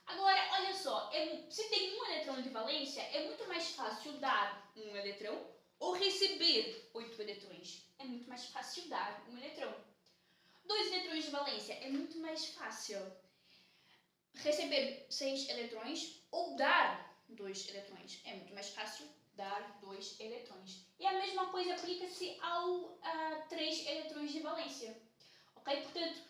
Agora, olha só, se tem um eletrão de valência, é muito mais fácil dar um eletrão ou receber 8 eletrões. É muito mais fácil dar um eletrão. 2 eletrões de valência, é muito mais fácil receber 6 eletrões ou dar 2 eletrões. É muito mais fácil dar 2 eletrões. E a mesma coisa aplica-se a 3 eletrões de valência. Ok? Portanto,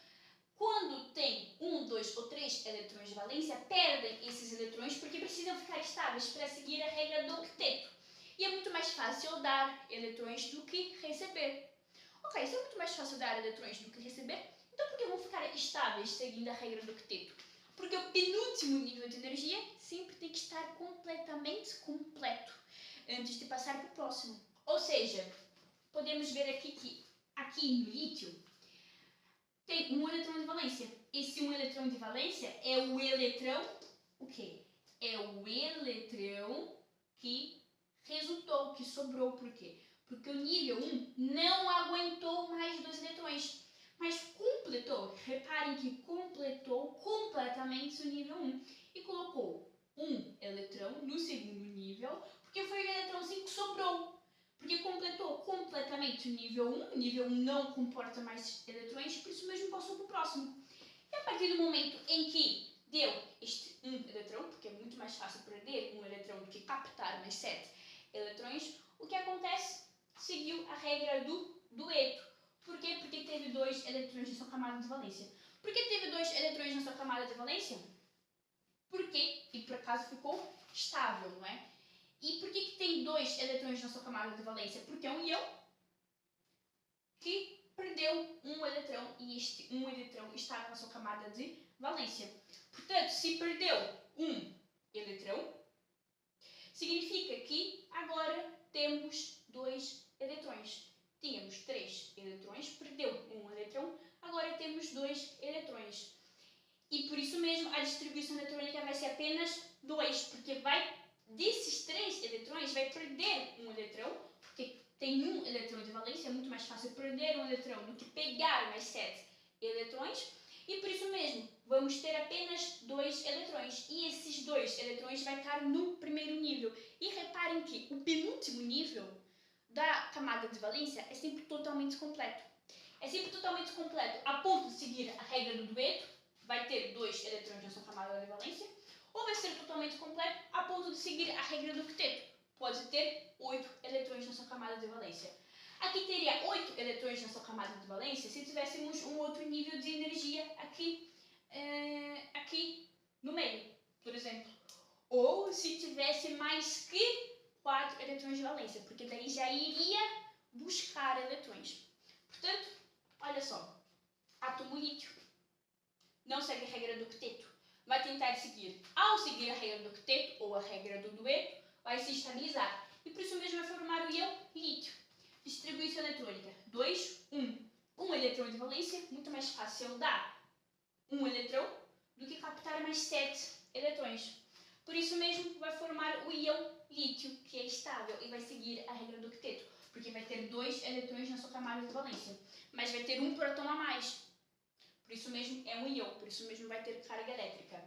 quando tem 1, 2 ou 3 eletrões de valência, perdem esses eletrões porque precisam ficar estáveis para seguir a regra do octeto. E é muito mais fácil dar eletrões do que receber. Ok, se é muito mais fácil dar eletrões do que receber, então por que vão ficar estáveis seguindo a regra do octeto? Porque o penúltimo nível de energia sempre tem que estar completamente completo antes de passar para o próximo. Ou seja, podemos ver aqui que aqui no lítio tem um eletrão de valência. Esse um eletrão de valência é o eletrão, o quê? É o eletrão que resultou, que sobrou. Por quê? Porque o nível 1 não aguentou mais 2 eletrões, mas completou. Reparem que completou completamente o nível 1 e colocou um eletrão no segundo nível, porque foi o eletrãozinho que sobrou. Porque completou completamente o nível 1. O nível 1 não comporta mais eletrões, por isso mesmo passou para o próximo. E a partir do momento em que deu este 1 eletrão, porque é muito mais fácil perder um eletrão do que captar mais 7 eletrões, o que acontece? Seguiu a regra do dueto. Por quê? Porque teve 2 eletrões na sua camada de valência. Por que teve 2 eletrões na sua camada de valência? Porque, e por acaso ficou estável, não é? E por que tem 2 eletrões na sua camada de valência? Porque é um íon que perdeu um eletrão e este um eletrão está na sua camada de valência. Portanto, se perdeu um eletrão, significa que agora temos 2 eletrões. Tínhamos 3 eletrões, perdeu um eletrão, agora temos 2 eletrões. E por isso mesmo a distribuição eletrônica vai ser apenas 2, porque desses 3 eletrões, vai perder um eletrão, porque tem um eletrão de valência, é muito mais fácil perder um eletrão do que pegar mais 7 eletrões. E por isso mesmo, vamos ter apenas 2 eletrões. E esses 2 eletrões vai estar no primeiro nível. E reparem que o penúltimo nível da camada de valência é sempre totalmente completo. É sempre totalmente completo a ponto de seguir a regra do dueto, vai ter 2 eletrões na sua camada de valência, ou vai ser totalmente completo a ponto de seguir a regra do octeto, pode ter 8 eletrões na sua camada de valência. Aqui teria 8 eletrões na sua camada de valência se tivéssemos um outro nível de energia aqui no meio, por exemplo. Ou se tivesse mais que 4 eletrões de valência, porque daí já iria buscar eletrões. Portanto, olha só, átomo lítio não segue a regra do octeto, vai tentar seguir. Ao seguir a regra do octeto ou a regra do dueto, vai se estabilizar. E por isso mesmo vai formar o íon lítio. Distribuição eletrônica 2, 1. Um eletrão de valência, muito mais fácil dar um eletrão do que captar mais 7 eletrões. Por isso mesmo vai formar o íon lítio, que é estável e vai seguir a regra do octeto, porque vai ter 2 eletrões na sua camada de valência, mas vai ter um próton a mais. Por isso mesmo é um íon, por isso mesmo vai ter carga elétrica.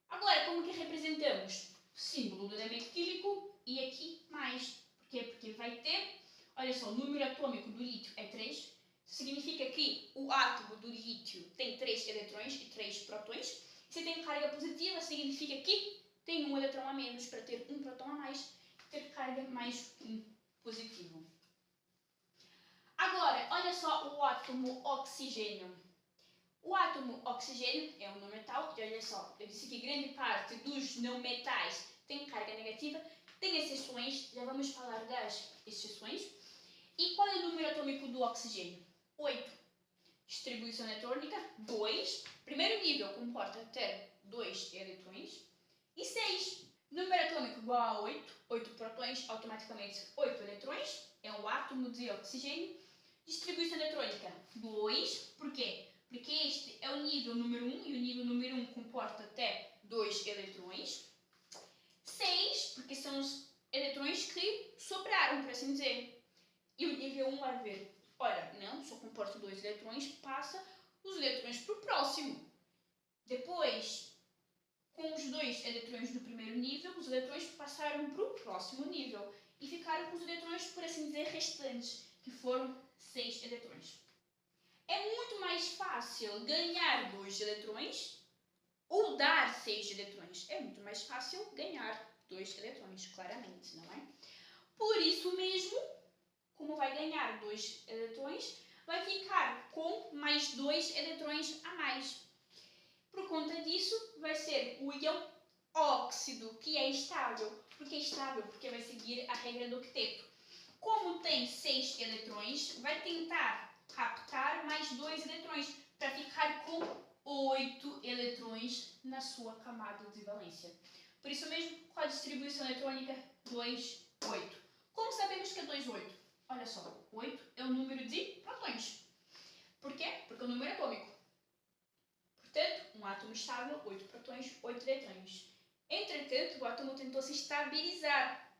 Agora, como que representamos? O símbolo do elemento químico e aqui mais. Por quê? Porque vai ter, olha só, o número atômico do lítio é 3. Significa que o átomo do lítio tem 3 eletrões e 3 prótons. Se tem carga positiva, significa que tem um eletrão a menos para ter um próton a mais, ter carga mais um positivo. Agora, olha só o átomo oxigênio. O átomo oxigênio é um não metal, e olha só, eu disse que grande parte dos não metais tem carga negativa, tem exceções, já vamos falar das exceções. E qual é o número atômico do oxigênio? 8. Distribuição eletrônica, 2. Primeiro nível comporta até 2 eletrões. E 6. Número atômico igual a 8. 8 prótons, automaticamente 8 eletrões. É um átomo de oxigênio. Distribuição eletrônica, 2. Por quê? Porque este é o nível número 1 e o nível número 1 comporta até 2 eletrões. 6, porque são os eletrões que sobraram, por assim dizer. E o nível 1 vai ver, olha, não, só comporta 2 eletrões, passa os eletrões para o próximo. Depois, com os 2 eletrões do primeiro nível, os eletrões passaram para o próximo nível e ficaram com os eletrões, por assim dizer, restantes, que foram 6 eletrões. É muito mais fácil ganhar 2 eletrões ou dar 6 eletrões. É muito mais fácil ganhar 2 eletrões, claramente, não é? Por isso mesmo, como vai ganhar 2 eletrões, vai ficar com mais 2 eletrões a mais. Por conta disso, vai ser o íon óxido, que é estável. Por que é estável? Porque vai seguir a regra do octeto. Como tem 6 eletrões, vai tentar captar mais 2 eletrões para ficar com 8 eletrões na sua camada de valência. Por isso mesmo, qual a distribuição eletrônica? 2, 8. Como sabemos que é 2, 8? Olha só, 8 é o número de prótons. Por quê? Porque é o número atômico. Portanto, um átomo estável, 8 prótons, 8 eletrões. Entretanto, o átomo tentou se estabilizar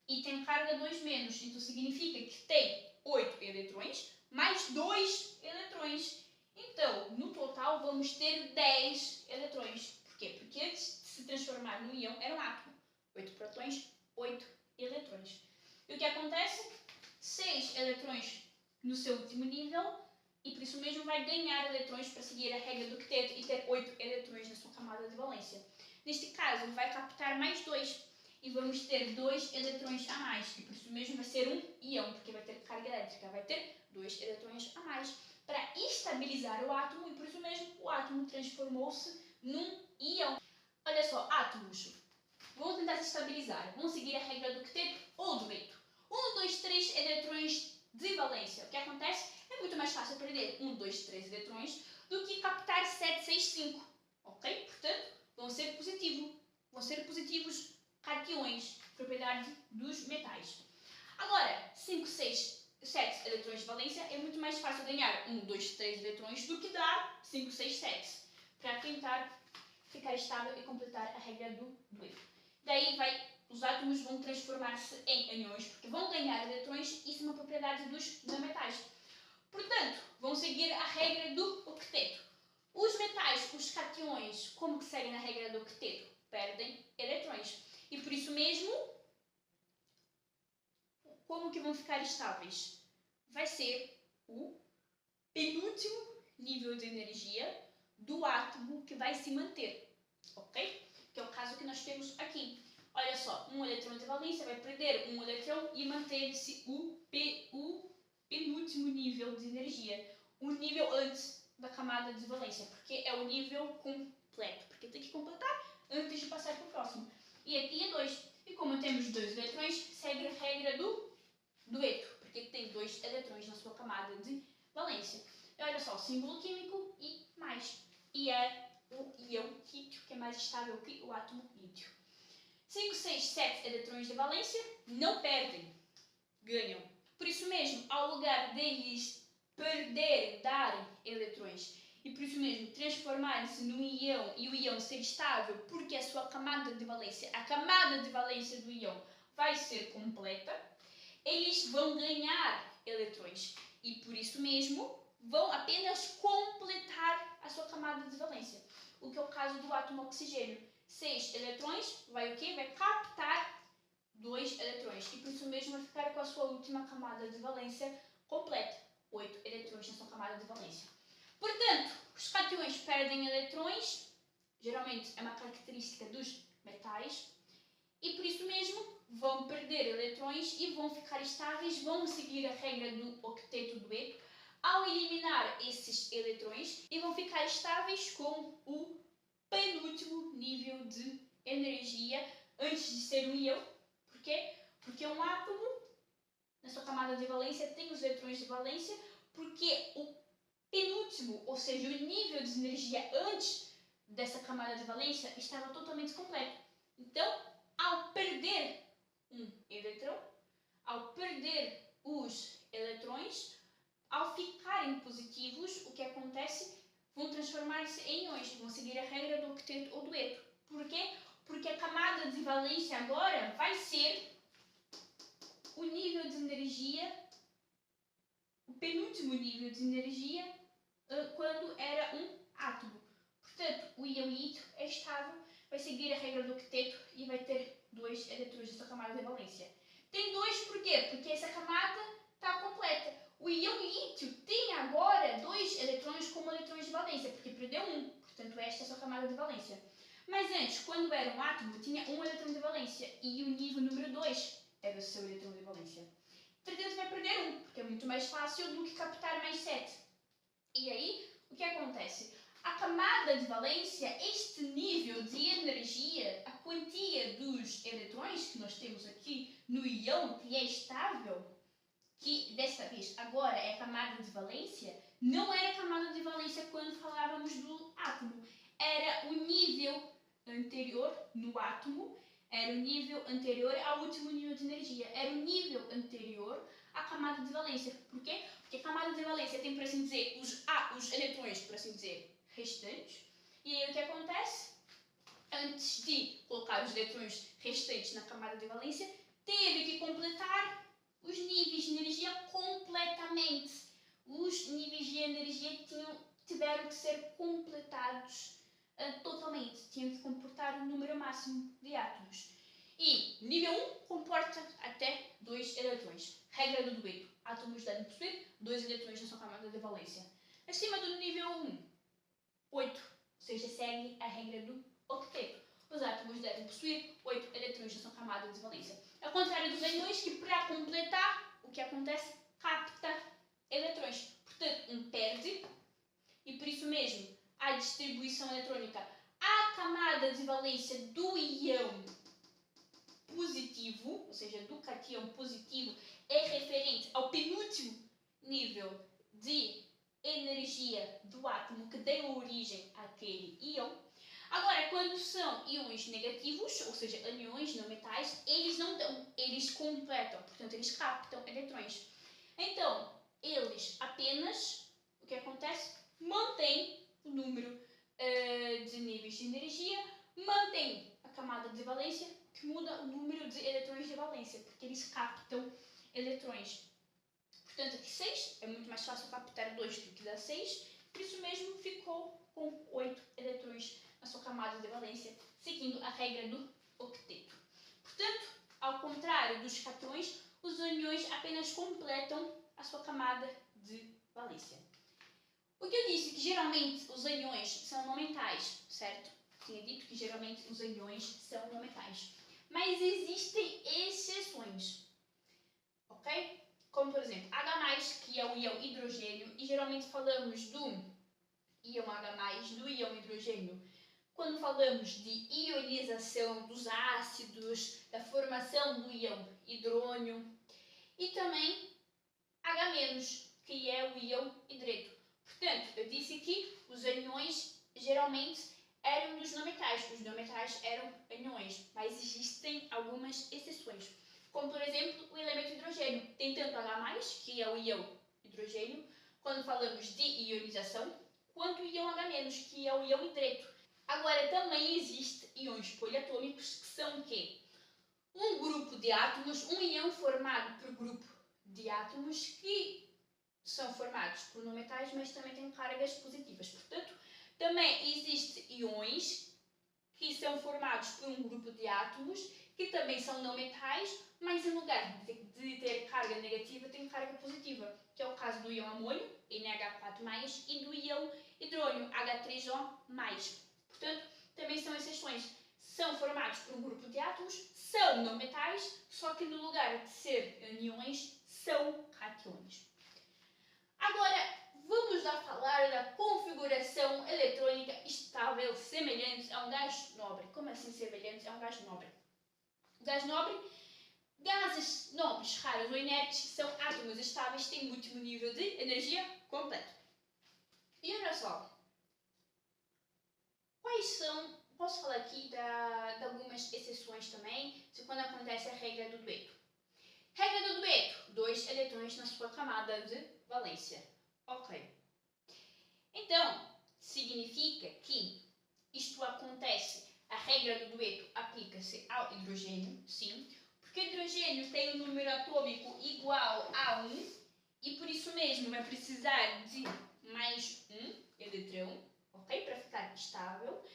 e tem carga 2 menos. Então, significa que tem 8 eletrões mais 2 eletrões. Então, no total, vamos ter 10 eletrões. Por quê? Porque antes de se transformar no íon, era um átomo. 8 prótons, 8 eletrões. E o que acontece? 6 eletrões no seu último nível, e por isso mesmo vai ganhar eletrões para seguir a regra do octeto e ter 8 eletrões na sua camada de valência. Neste caso, vai captar mais 2 e vamos ter 2 eletrões a mais, e por isso mesmo vai ser um íon, porque vai ter carga elétrica, vai ter 2 eletrões a mais para estabilizar o átomo, e por isso mesmo o átomo transformou-se num íon. Olha só, átomos vão tentar se estabilizar, vão seguir a regra do octeto ou do dueto. 1, 2, 3 eletrões de valência. O que acontece? É muito mais fácil perder 1, 2, 3 eletrões do que captar 7, 6, 5. Ok? Portanto, vão ser positivos cations, propriedade dos metais. Agora, 5, 6, 7 eletrões de valência é muito mais fácil ganhar 1, 2, 3 eletrões do que dar 5, 6, 7. Para tentar ficar estável e completar a regra do dueto. Daí os átomos vão transformar-se em ânions, porque vão ganhar eletrões, isso é uma propriedade dos não metais. Portanto, vão seguir a regra do octeto. Os metais, os cationões, como que seguem a regra do octeto? Perdem eletrões. E por isso mesmo, como que vão ficar estáveis? Vai ser o penúltimo nível de energia do átomo que vai se manter, ok? Que é o caso que nós temos aqui. Olha só, um eletrão de valência vai perder um eletrão e manter-se o penúltimo nível de energia. O nível antes da camada de valência, porque é o nível completo, porque tem que completar antes de passar para o próximo. E aqui é 2. E como temos 2 eletrões, segue a regra do dueto, porque tem 2 eletrões na sua camada de valência. E olha só, símbolo químico e mais. E é o íon lítio, que é mais estável que o átomo lítio. 5, 6, 7 eletrões de valência não perdem, ganham. Por isso mesmo, ao lugar deles perderem, darem eletrões, e por isso mesmo transformarem-se no íon e o íon ser estável, porque a sua camada de valência, a camada de valência do íon vai ser completa, eles vão ganhar eletrões. E por isso mesmo, vão apenas completar a sua camada de valência. O que é o caso do átomo oxigênio. 6 eletrões, vai o quê? Vai captar 2 eletrões. E por isso mesmo vai ficar com a sua última camada de valência completa. 8 eletrões na sua camada de valência. Portanto, os cationões perdem eletrões, geralmente é uma característica dos metais, e por isso mesmo vão perder eletrões e vão ficar estáveis, vão seguir a regra do octeto dueto, ao eliminar esses eletrões e vão ficar estáveis com o penúltimo nível de energia antes de ser um íon. Por quê? Porque um átomo, na sua camada de valência, tem os eletrões de valência, porque o penúltimo, ou seja, o nível de energia antes dessa camada de valência estava totalmente completo. Então, ao perder um eletrão, ao perder os eletrões, ao ficarem positivos, o que acontece? Vão transformar-se em íons, vão seguir a regra do octeto ou dueto. Por quê? Porque a camada de valência agora vai ser o nível de energia, o penúltimo nível de energia, quando era um átomo. Portanto, o íon lítio é estável, vai seguir a regra do octeto e vai ter 2 eletrões nessa camada de valência. Tem 2 por quê? Porque essa camada está completa. O íon lítio tem agora 2 eletrões como eletrões de valência, porque perdeu um. Portanto, esta é a sua camada de valência. Mas antes, quando era um átomo, tinha um eletrão de valência e o nível número 2 era o seu eletrão de valência. Entretanto, vai perder um, porque é muito mais fácil do que captar mais 7. E aí, o que acontece? A camada de valência, este nível de energia, a quantia dos eletrões que nós temos aqui no íon, que é estável, que desta vez agora é a camada de valência, não era a camada de valência quando falávamos do átomo. Era o nível anterior no átomo, era o nível anterior ao último nível de energia, era o nível anterior à camada de valência. Por quê? Porque a camada de valência tem, por assim dizer, os eletrões, por assim dizer, restantes. E aí o que acontece? Antes de colocar os eletrões restantes na camada de valência, teve que completar os níveis de energia completamente. Os níveis de energia tiveram que ser completados totalmente. Tinham que comportar o número máximo de átomos. E nível 1 comporta até 2 eletrões. Regra do dueto. Átomos devem possuir 2 eletrões na sua camada de valência. Acima do nível 1, 8. Ou seja, segue a regra do octeto. Os átomos devem possuir 8 eletrões na sua camada de valência. Ao contrário dos ânions, que para completar, o que acontece? Capta eletrões. Portanto, um perde, e por isso mesmo, a distribuição eletrônica, a camada de valência do íon positivo, ou seja, do cátion positivo, é referente ao penúltimo nível de energia do átomo que deu origem àquele íon. Agora, quando são íons negativos, ou seja, ânions, não metais, eles não dão, eles completam, portanto, eles captam eletrões. Então, eles apenas, o que acontece? Mantêm o número de níveis de energia, mantém a camada de valência, que muda o número de eletrões de valência, porque eles captam eletrões. Portanto, aqui 6 é muito mais fácil captar 2 do que dar 6, por isso mesmo ficou com 8 eletrões na sua camada de valência, seguindo a regra do octeto. Portanto, ao contrário dos cátions, os ânions apenas completam a sua camada de valência. O que eu disse que geralmente os ânions são não metais, certo? Tinha dito que geralmente os ânions são não metais. Mas existem exceções, ok? Como, por exemplo, H+, que é o íon hidrogênio, e geralmente falamos do íon H+, do íon hidrogênio, quando falamos de ionização dos ácidos, da formação do íon hidrônio, e também H-, que é o íon hidreto. Portanto, eu disse que os aniões geralmente eram dos não metais, os não metais eram aniões, mas existem algumas exceções. Como, por exemplo, o elemento hidrogênio. Tem tanto H+, que é o íon hidrogênio, quando falamos de ionização, quanto o íon H-, que é o íon hidreto. Agora, também existem íons poliatômicos, que são o quê? Um grupo de átomos, um íon formado por grupo de átomos que são formados por não metais, mas também têm cargas positivas. Portanto, também existem íons que são formados por um grupo de átomos que também são não metais, mas em lugar de ter carga negativa, tem carga positiva, que é o caso do íon amônio, NH4+, e do íon hidrônio, H3O+. Portanto, também são exceções. São formados por um grupo de átomos, são não metais, só que no lugar de ser aniões, são cátions. Agora, vamos lá falar da configuração eletrônica estável semelhante a um gás nobre. Como assim semelhante a um gás nobre? Gás nobre, gases nobres, raros ou inertes, são átomos estáveis, têm múltiplo nível de energia completo. E olha só, quais são, posso falar aqui de algumas exceções também, de quando acontece a regra do dueto. Regra do dueto, 2 eletrões na sua camada de valência. Ok. Então, significa que isto acontece, a regra do dueto aplica-se ao hidrogênio, sim, porque o hidrogênio tem um número atômico igual a 1 e por isso mesmo vai precisar de mais um eletrão, ok? Para ficar estável.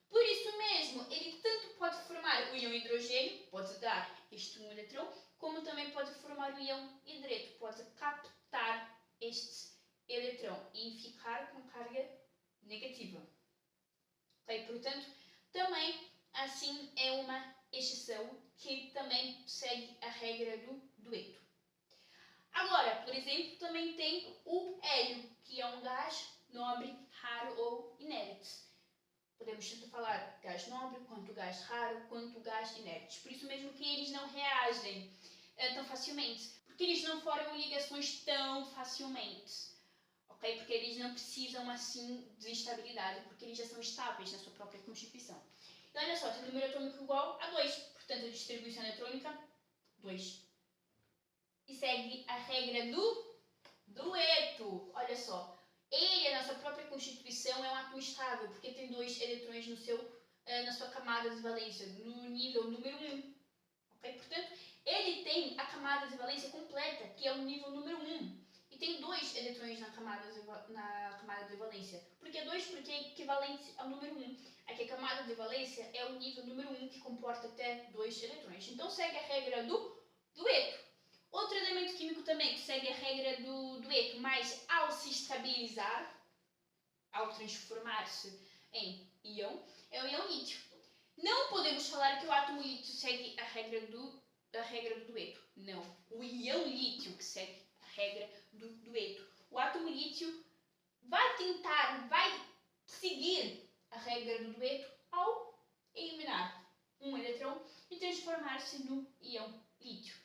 Por isso mesmo, ele tanto pode formar o íon hidrogênio, pode dar este um eletrão, como também pode formar o íon hidreto, pode captar este eletrão e ficar com carga negativa. Ok? Portanto, também assim é uma exceção que também segue a regra do dueto. Agora, por exemplo, também tem o hélio, que é um gás nobre, raro ou inerte. Podemos tanto falar gás nobre, quanto gás raro, quanto gás inerte. Por isso mesmo que eles não reagem tão facilmente, porque eles não formam ligações tão facilmente. Okay? Porque eles não precisam assim de estabilidade, porque eles já são estáveis na sua própria constituição. Então, olha só, tem número atômico igual a 2, portanto, a distribuição eletrônica, 2. E segue a regra do dueto. Olha só, ele, na sua própria constituição, é um átomo estável, porque tem 2 eletrões na sua camada de valência, no nível número 1. Okay? Portanto, ele tem a camada de valência completa, que é o nível número 1. E tem 2 eletrões na camada de valência. Por que 2? Porque é equivalente ao número 1. Aqui a camada de valência é o nível número 1, que comporta até 2 eletrões. Então, segue a regra do dueto. Outro elemento químico também que segue a regra do dueto, mas ao se estabilizar, ao transformar-se em íon, é o íon lítio. Não podemos falar que o átomo lítio segue a regra do dueto. Não. O íon lítio que segue a regra do dueto. O átomo lítio vai seguir a regra do dueto ao eliminar um eletrão e transformar-se no íon lítio.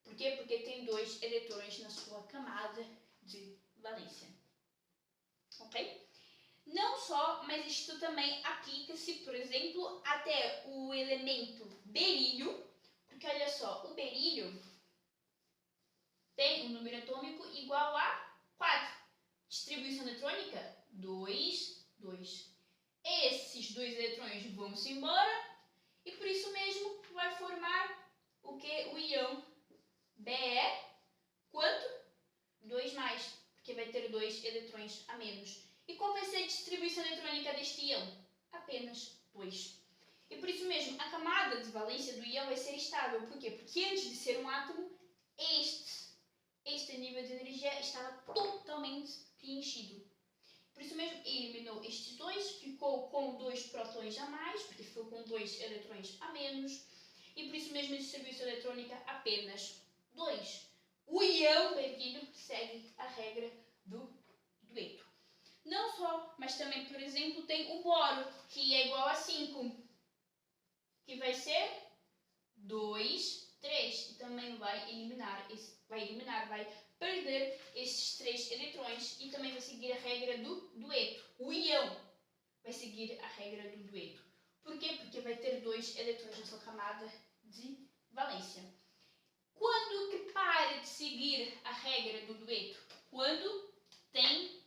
Por quê? Porque tem 2 eletrões na sua camada de valência. Ok? Não só, mas isto também aplica-se, por exemplo, até o elemento berílio, porque olha só, o berílio tem um número atômico igual a 4. Distribuição eletrônica, 2, 2. esses 2 eletrões vão-se embora e por isso mesmo vai formar o que? O íon Be. Quanto? 2 mais, porque vai ter 2 eletrões a menos. E qual vai ser a distribuição eletrônica deste íon? Apenas 2. E por isso mesmo, a camada de valência do íon vai ser estável. Por quê? Porque antes de ser um átomo, este nível de energia estava totalmente preenchido. Por isso mesmo, eliminou estes 2, ficou com 2 prótons a mais, porque ficou com 2 eletrões a menos. E por isso mesmo, a distribuição eletrônica apenas 2. O íon erguido segue a regra do dueto. Não só, mas também, por exemplo, tem o boro, que é igual a 5, que vai ser 2, 3. E também vai perder esses 3 eletrões e também vai seguir a regra do dueto. O íon vai seguir a regra do dueto. Por quê? Porque vai ter 2 eletrões na sua camada de valência. Quando que para de seguir a regra do dueto? Quando tem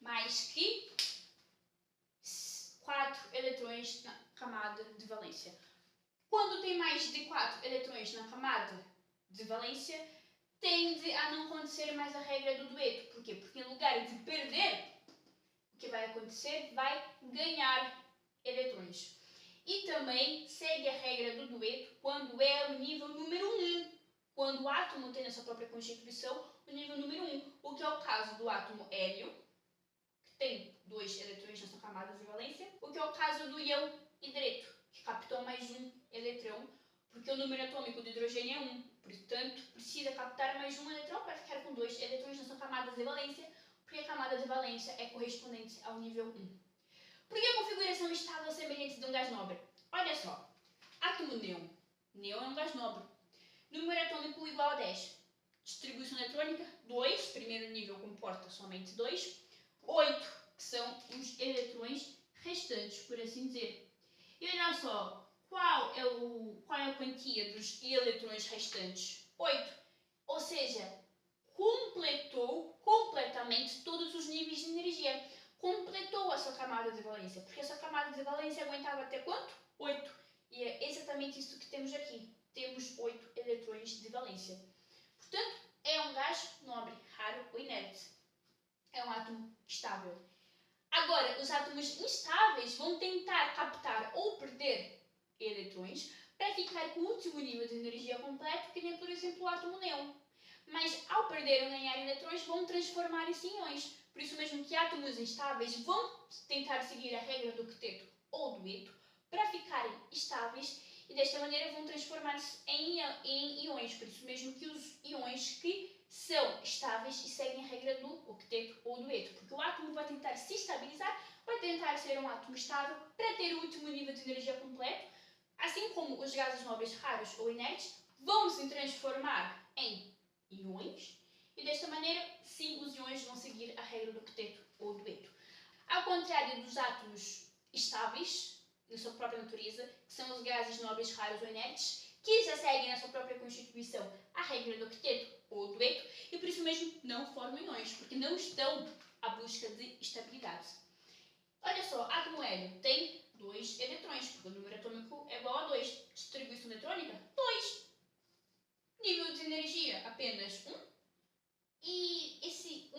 mais que 4 eletrões na camada de valência. Quando tem mais de 4 eletrões na camada de valência, tende a não acontecer mais a regra do dueto. Por quê? Porque em lugar de perder, o que vai acontecer? Vai ganhar eletrões. E também segue a regra do dueto quando é o nível número 1. Quando o átomo tem na sua própria constituição o nível número 1, o que é o caso do átomo hélio, que tem 2 eletrões na sua camada de valência, o que é o caso do íon hidreto, que captou mais um eletrão, porque o número atômico do hidrogênio é 1, portanto, precisa captar mais um eletrão para ficar com 2 eletrões na sua camada de valência, porque a camada de valência é correspondente ao nível 1. Por que a configuração estável é semelhante de um gás nobre? Olha só, átomo nêon. Nêon é um gás nobre. Número atômico igual a 10. Distribuição eletrônica, 2. Primeiro nível comporta somente 2. 8, que são os eletrões restantes, por assim dizer. E olha só, qual é a quantia dos eletrões restantes? 8. Ou seja, completou completamente todos os níveis de energia. Completou a sua camada de valência, porque a sua camada de valência aguentava até quanto? 8. E é exatamente isso que temos aqui. Temos 8 eletrões de valência. Portanto, é um gás nobre, raro ou inerte. É um átomo estável. Agora, os átomos instáveis vão tentar captar ou perder eletrões para ficar com o último nível de energia completo, que nem, por exemplo, o átomo nêon. Mas, ao perder ou ganhar eletrões, vão transformar-se em íons. Por isso mesmo que átomos instáveis vão tentar seguir a regra do octeto ou dueto para ficarem estáveis e desta maneira vão transformar-se em íons. Por isso mesmo que os íons que são estáveis e seguem a regra do octeto ou dueto, porque o átomo vai tentar se estabilizar, vai tentar ser um átomo estável para ter o último nível de energia completo, assim como os gases nobres raros ou inertes vão se transformar em íons e desta maneira, sim, os íons vão seguir a regra do octeto ou dueto. Ao contrário dos átomos estáveis, na sua própria natureza, que são os gases nobres raros ou inertes, que já seguem na sua própria constituição a regra do octeto ou dueto e por isso mesmo não formam íons, porque não estão à busca de estabilidade. Olha só, átomo hélio tem 2 eletrões, porque o número atômico é igual a 2. Distribuição eletrônica? 2. Nível de energia? Apenas 1. E esse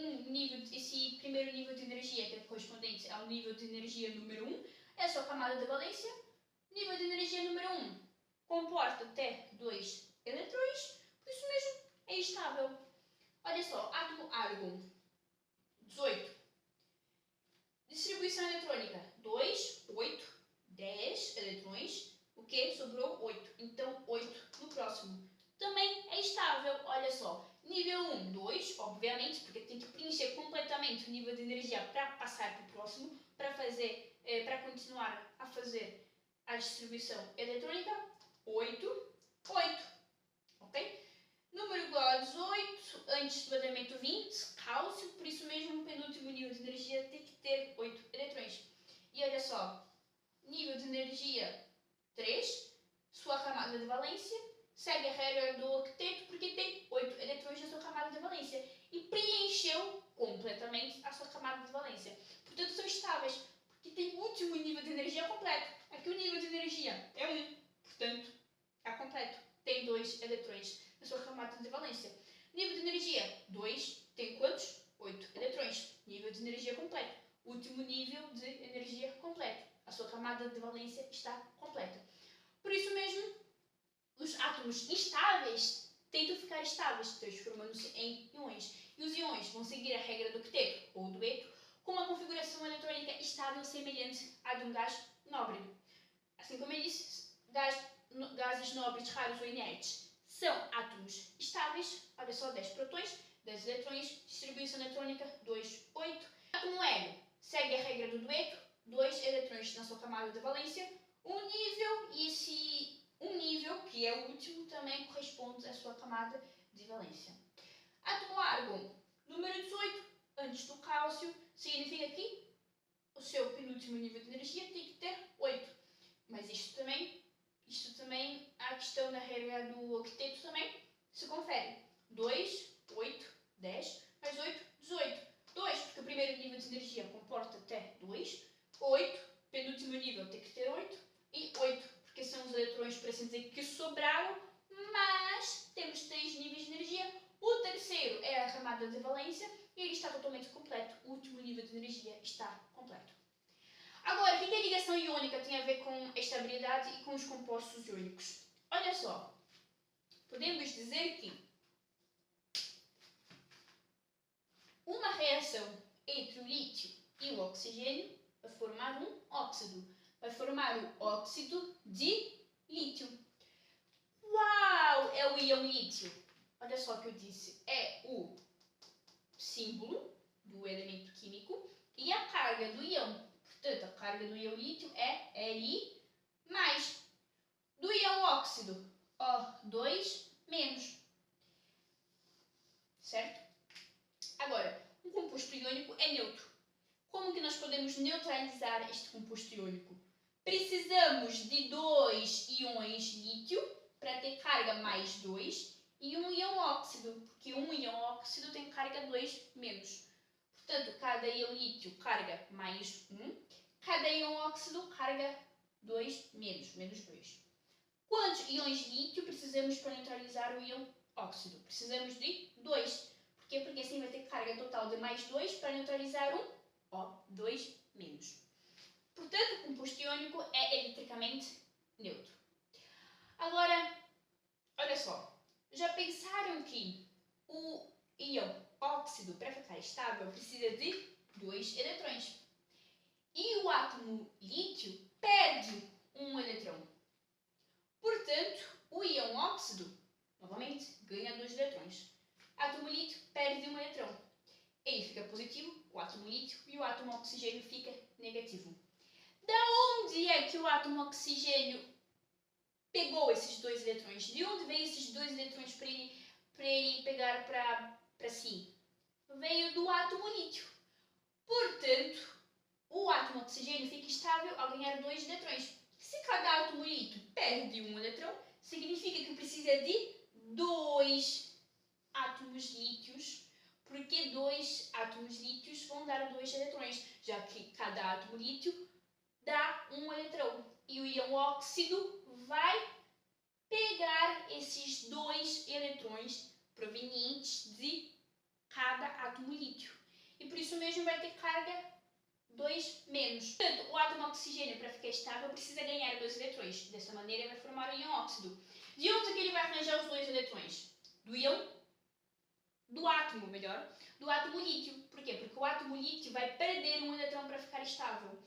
primeiro nível de energia, que é correspondente ao nível de energia número 1, é a sua camada de valência. Nível de energia número 1 comporta até 2 eletrões, por isso mesmo é estável. Olha só, átomo argon, 18. Distribuição eletrônica, 2, 8, 10 eletrões. O que? Sobrou 8. Então, 8 no próximo. Também é estável, olha só. Nível 1, 2, obviamente, porque tem que preencher completamente o nível de energia para passar para o próximo, para continuar a fazer a distribuição eletrônica. 8, 8. Ok? Número igual a 18, antes do elemento 20, cálcio, por isso mesmo o penúltimo nível de energia tem que ter 8 eletrões. E olha só, nível de energia 3, sua camada de valência, segue a regra do octeto porque tem 8 eletrões na sua camada de valência e preencheu completamente a sua camada de valência. Portanto, são estáveis, porque tem o último nível de energia energia completo. Aqui o nível de energia é 1, portanto, está completo. Tem 2 eletrões na sua camada de valência. Nível de energia 2, tem quantos? 8 eletrões. Nível de energia completo. Último nível de energia completo. A sua camada de valência está completa. Por isso mesmo, os átomos instáveis tentam ficar estáveis, transformando-se em íons. E os íons vão seguir a regra do octeto ou dueto com uma configuração eletrônica estável semelhante à de um gás nobre. Assim como eu disse, gases nobres raros ou inertes são átomos estáveis. Olha só, 10 protões, 10 eletrões, distribuição eletrônica 2, 8. O átomo hélio segue a regra do dueto, 2 eletrões na sua camada de valência, um nível, e esse um nível, que é o último, também corresponde à sua camada de valência. Átomo argon, número 18, antes do cálcio, significa que o seu penúltimo nível de energia tem que ter 8. Mas isto também, a questão da regra do octeto também se confere. 2, 8, 10, mais 8, 18. 2, porque o primeiro nível de energia comporta até 2. 8, penúltimo nível tem que ter 8. E 8, porque são os eletrões, por assim dizer, que sobraram, mas temos 3 níveis de energia. O terceiro é a camada de valência e ele está totalmente completo. O último nível de energia está completo. Agora, o que a ligação iônica tem a ver com a estabilidade e com os compostos iônicos? Olha só, podemos dizer que uma reação entre o lítio e o oxigênio vai formar um óxido. Vai formar o óxido de lítio. Qual é o íon lítio? Olha só o que eu disse. É o símbolo do elemento químico e a carga do íon. Portanto, a carga do íon lítio é Li+. Do íon óxido, O2-. Certo? Agora, um composto iônico é neutro. Como que nós podemos neutralizar este composto iônico? Precisamos de 2 íons lítio para ter carga mais 2 e um íon óxido, porque um íon óxido tem carga 2-. Portanto, cada íon lítio carga mais 1, cada íon óxido carga 2-, menos 2. Quantos íons lítio precisamos para neutralizar o íon óxido? Precisamos de 2. Por quê? Porque assim vai ter carga total de mais 2 para neutralizar um O2-. Portanto, o composto iônico é eletricamente neutro. Agora, olha só, já pensaram que o íon óxido, para ficar estável, precisa de 2 eletrões. E o átomo lítio perde um eletrão. Portanto, o íon óxido, novamente, ganha 2 eletrões. O átomo lítio perde um eletrão. Ele fica positivo, o átomo lítio, e o átomo oxigênio fica negativo. Da onde é que o átomo oxigênio pegou esses 2 eletrões? De onde veio esses 2 eletrões para ele pegar para si? Veio do átomo lítio. Portanto, o átomo oxigênio fica estável ao ganhar 2 eletrões. Se cada átomo lítio perde um eletrão, significa que precisa de 2 átomos lítios, porque 2 átomos lítios vão dar 2 eletrões, já que cada átomo lítio dá um eletrão. E o íon óxido vai pegar esses 2 eletrões provenientes de cada átomo lítio. E por isso mesmo vai ter carga 2-. Portanto, o átomo oxigênio, para ficar estável, precisa ganhar 2 eletrões. Dessa maneira, vai formar o íon óxido. De onde é que ele vai arranjar os 2 eletrões? Do átomo lítio. Por quê? Porque o átomo lítio vai perder um eletrão para ficar estável.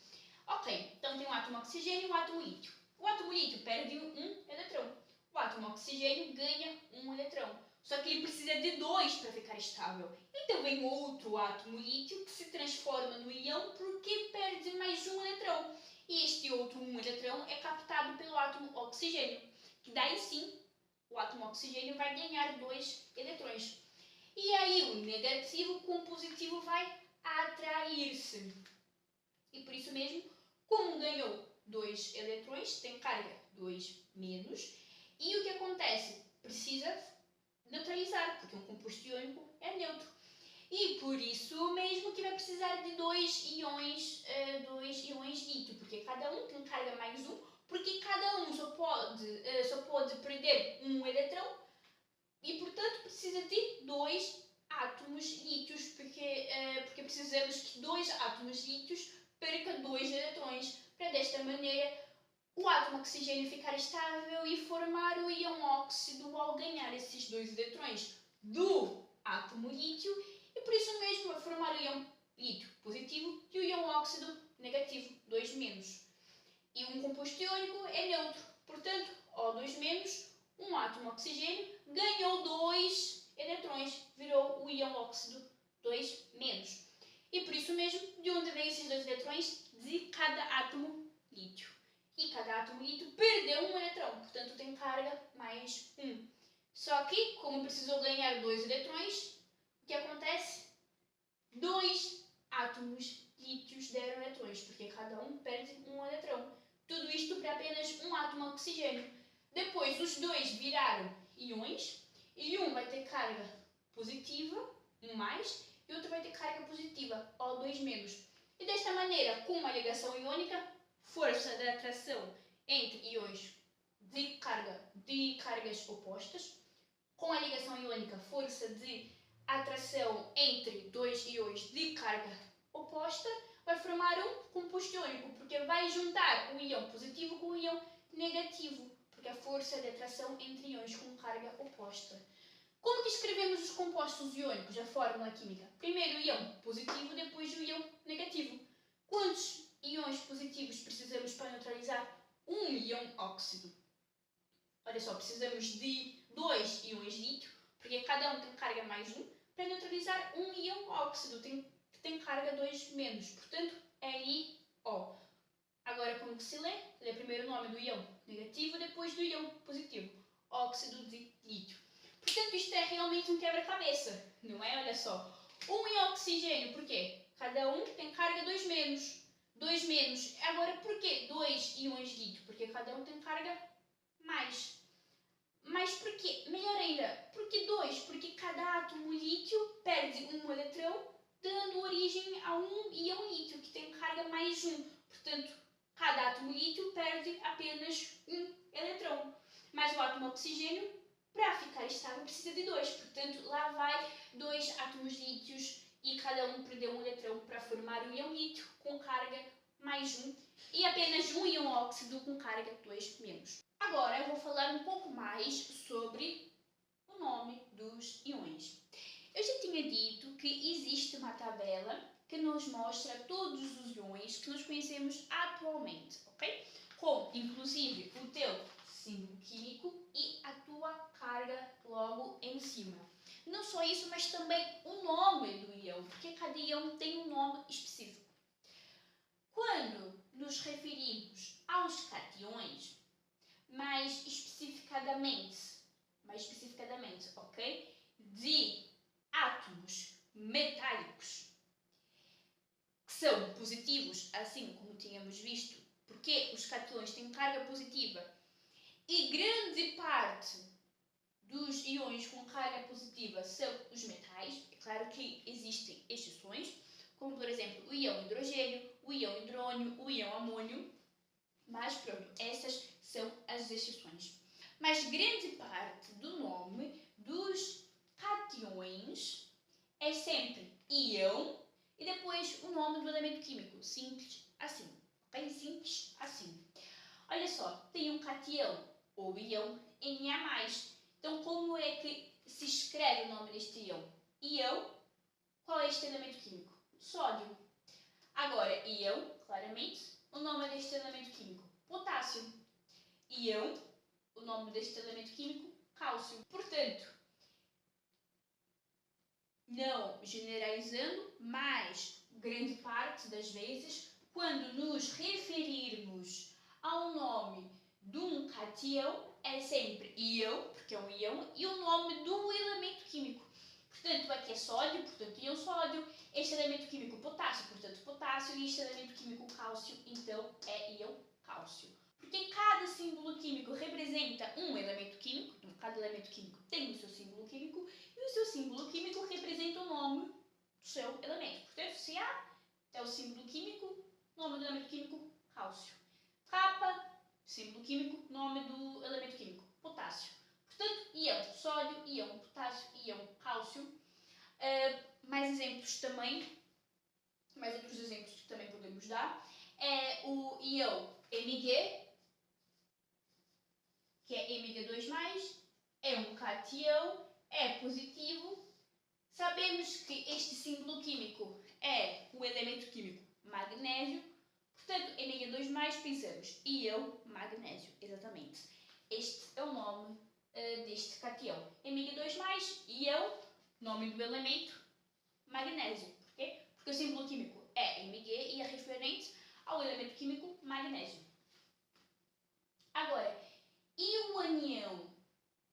Ok, então tem o átomo oxigênio e o átomo lítio. O átomo lítio perde um eletrão. O átomo oxigênio ganha um eletrão. Só que ele precisa de 2 para ficar estável. Então vem outro átomo lítio que se transforma no íon porque perde mais um eletrão. E este outro eletrão é captado pelo átomo oxigênio. Que daí sim, o átomo oxigênio vai ganhar 2 eletrões. E aí o negativo com o positivo vai atrair-se. E por isso mesmo, como ganhou 2 eletrões, tem carga 2-. E o que acontece? Precisa neutralizar, porque um composto iônico é neutro. E por isso mesmo que vai precisar de dois íons lítio, porque cada um tem carga mais um, porque cada um só pode perder um eletrão e, portanto, precisa de dois átomos lítios, porque precisamos que dois átomos lítios percam dois eletrões, para desta maneira o átomo oxigênio ficar estável e formar o íon óxido ao ganhar esses dois eletrões do átomo lítio, e por isso mesmo vai formar o íon lítio positivo e o íon óxido negativo, 2-. E um composto iônico é neutro, portanto, O2-, um átomo oxigênio ganhou 2 eletrões, virou o íon óxido 2-. E por isso mesmo, de onde vêm esses 2 eletrões? De cada átomo lítio. E cada átomo lítio perdeu um eletrão, portanto tem carga mais 1. Só que, como precisou ganhar 2 eletrões, o que acontece? 2 átomos lítios deram eletrões, porque cada um perde um eletrão. Tudo isto para apenas um átomo oxigênio. Depois, os dois viraram íons, e um vai ter carga positiva, um mais, e outro vai ter carga positiva, O2-. E desta maneira, com uma ligação iônica, força de atração entre íons de cargas opostas, com a ligação iônica, força de atração entre dois íons de carga oposta, vai formar um composto iônico, porque vai juntar o íon positivo com o íon negativo, porque a força de atração entre íons com carga oposta. Como que escrevemos os compostos iônicos, a fórmula química? Primeiro o íon positivo, depois o íon negativo. Quantos íons positivos precisamos para neutralizar um íon óxido? Olha só, precisamos de 2 íons lítio, porque cada um tem carga mais 1, para neutralizar um íon óxido, que tem carga 2-. Portanto, LiO. Agora, como que se lê? Lê primeiro o nome do íon negativo, depois do íon positivo. Óxido de lítio. Portanto, isto é realmente um quebra-cabeça, não é? Olha só. Um íon oxigênio, por quê? Cada um tem carga 2-. 2-. Agora, por que 2 íons lítio? Porque cada um tem carga mais. Mas por quê? Melhor ainda, por que 2? Porque cada átomo lítio perde um eletrão, dando origem a um íon lítio, que tem carga mais 1. Portanto, cada átomo lítio perde apenas um eletrão. Mas o átomo oxigênio, para ficar estável, precisa de 2. Portanto, lá vai 2 átomos lítios e cada um perdeu um eletrão para formar o íon lítio com carga mais 1 e apenas um íon óxido com carga 2-. Agora eu vou falar um pouco mais sobre o nome dos íons. Eu já tinha dito que existe uma tabela que nos mostra todos os íons que nós conhecemos atualmente, ok? Com, inclusive, o teu símbolo químico e a tua carga logo em cima. Não só isso, mas também o nome do íon, porque cada íon tem um nome específico. Quando nos referimos aos cationes, mais especificadamente, ok? De átomos metálicos que são positivos, assim como tínhamos visto, porque os cationes têm carga positiva e grande parte dos íons com carga positiva são os metais. É claro que existem exceções, como por exemplo o íon hidrogênio, o íon hidrônio, o íon amônio, mas pronto, essas são as exceções. Mas grande parte do nome dos cationes é sempre íon e depois o nome do elemento químico, simples assim, ok? Simples assim. Olha só, tem um cation ou íon Na+. Então, como é que se escreve o nome deste íon? Íon, qual é este elemento químico? Sódio. Agora, íon, claramente, o nome deste elemento químico? Potássio. Íon, o nome deste elemento químico? Cálcio. Portanto, não generalizando, mas grande parte das vezes, quando nos referirmos ao nome de um cation, é sempre íon, porque é um íon, e o nome do elemento químico. Portanto, aqui é sódio, portanto, íon sódio, este elemento químico potássio, portanto, potássio, e este elemento químico cálcio, então, é íon cálcio. Porque cada símbolo químico representa um elemento químico, então cada elemento químico tem o seu símbolo químico, e o seu símbolo químico representa o nome símbolo químico, nome do elemento químico, cálcio. K, símbolo químico, nome do elemento químico, potássio. Portanto, íon sódio, íon potássio, íon cálcio. Mais exemplos também, mais outros exemplos que também podemos dar, é o íon Mg, que é Mg2+, é um cátion, é positivo. Sabemos que este símbolo químico é o elemento químico magnésio, portanto, Mg2+, pensamos íon magnésio, exatamente. Este é o nome deste cátion. Mg2+, íon, nome do elemento magnésio. Porquê? Porque o símbolo químico é Mg e é referente ao elemento químico magnésio. Agora, e o anião?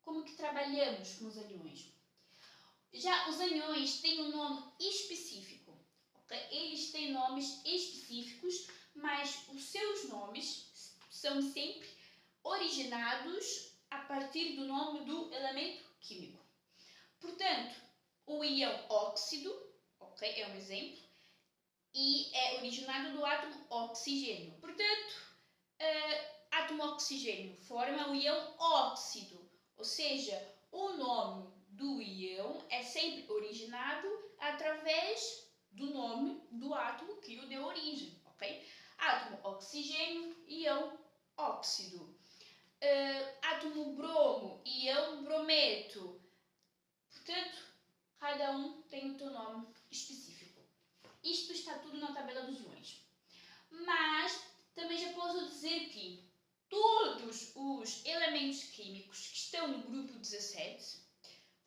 Como que trabalhamos com os aniões? Já os aniões têm um nome específico. Okay? Eles têm nomes específicos, mas os seus nomes são sempre originados a partir do nome do elemento químico. Portanto, o íon óxido, okay, é um exemplo, e é originado do átomo oxigênio. Portanto, átomo oxigênio forma o íon óxido, ou seja, o nome do íon é sempre originado através do nome do átomo que o deu origem, ok? Átomo oxigênio, íon óxido. Átomo bromo, íon brometo. Portanto, cada um tem o seu nome específico. Isto está tudo na tabela dos íons. Mas também já posso dizer que todos os elementos químicos que estão no grupo 17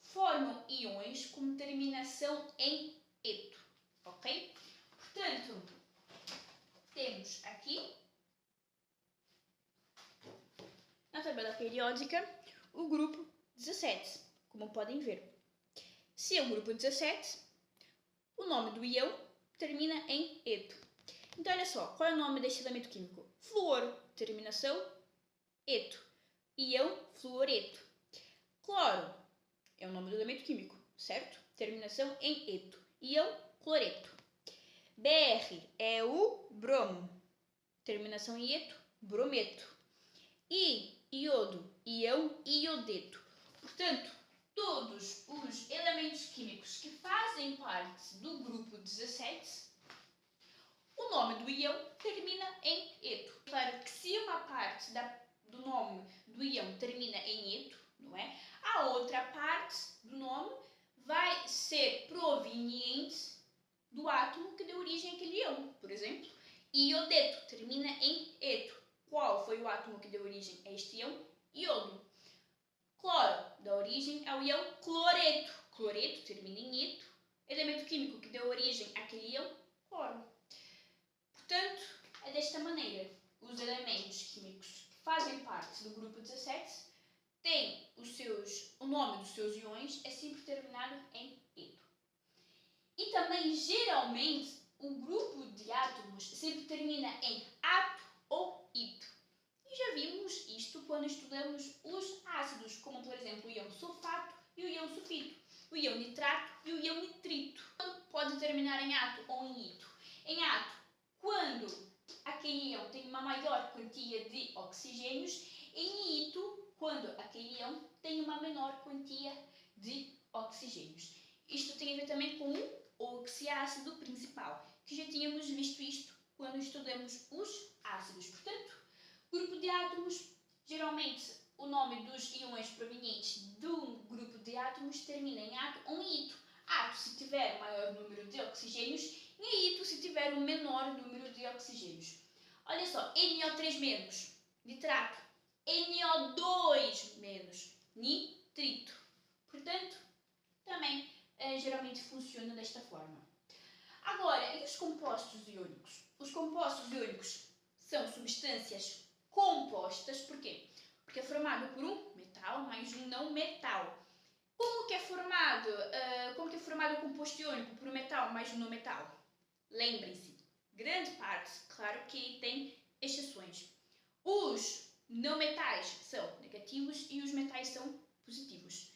formam íons com terminação em eto, ok? Portanto, temos aqui na tabela periódica o grupo 17, como podem ver. Se é o grupo 17, o nome do íon termina em eto. Então, olha só, qual é o nome deste elemento químico? Flúor, terminação eto. Íon fluoreto. Cloro é o nome do elemento químico, certo? Terminação em eto. Íon cloreto. Br é o bromo. Terminação em eto, brometo. E iodo, íon iodeto. Portanto, todos os elementos químicos que fazem parte do grupo 17, o nome do íon termina em eto. Claro que se uma parte do nome do íon termina em eto, não é? A outra parte do nome vai ser proveniente do átomo que deu origem àquele íon. Por exemplo, iodeto termina em eto. Qual foi o átomo que deu origem a este íon? Iodo. Cloro dá origem ao íon cloreto. Cloreto termina em eto. Elemento químico que deu origem àquele íon? Cloro. Portanto, é desta maneira. Os elementos químicos que fazem parte do grupo 17 têm o nome dos seus íons é sempre terminado em eto. E também, geralmente, o grupo de átomos sempre termina em ato ou ito. E já vimos isto quando estudamos os ácidos, como por exemplo o íon sulfato e o íon sulfito, o íon nitrato e o íon nitrito. Pode terminar em ato ou em ito. Em ato, quando aquele íon tem uma maior quantia de oxigênios, em ito, quando aquele íon tem uma menor quantia de oxigênios. Isto tem a ver também com o oxiácido principal, que já tínhamos visto isto quando estudamos os ácidos. Portanto, grupo de átomos, geralmente o nome dos íons provenientes do grupo de átomos termina em ato ou em ito. Ato se tiver o maior número de oxigênios e ito se tiver o menor número de oxigênios. Olha só, NO3- nitrato, NO2- nitrito. Portanto, também geralmente funciona desta forma. Agora, e os compostos iônicos? Os compostos iônicos são substâncias compostas, porquê? Porque é formado por um metal mais um não metal. Como que é formado o composto iônico por um metal mais um não metal? Lembrem-se, grande parte, claro que tem exceções. Os não metais são negativos e os metais são positivos.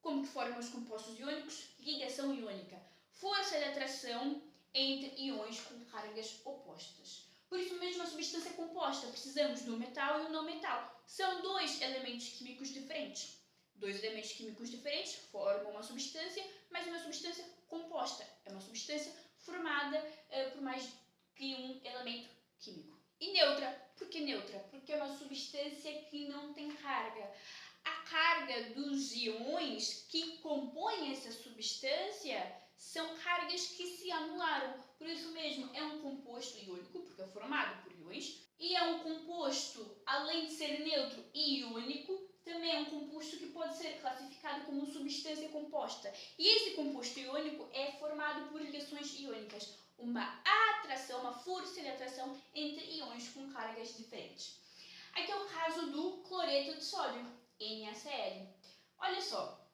Como que formam os compostos iônicos? Ligação iônica. Força de atração entre íons com cargas opostas. Por isso mesmo, a substância composta, precisamos do metal e o não metal. São dois elementos químicos diferentes. Dois elementos químicos diferentes formam uma substância, mas uma substância composta. É uma substância formada por mais que um elemento químico. E neutra. Por que neutra? Porque é uma substância que não tem carga. A carga dos íons que compõem essa substância são cargas que se anularam. Por isso mesmo, é um composto iônico, porque é formado por íons, e é um composto, além de ser neutro e iônico, também é um composto que pode ser classificado como substância composta. E esse composto iônico é formado por ligações iônicas, uma atração, uma força de atração entre íons com cargas diferentes. Aqui é o caso do cloreto de sódio, NaCl. Olha só,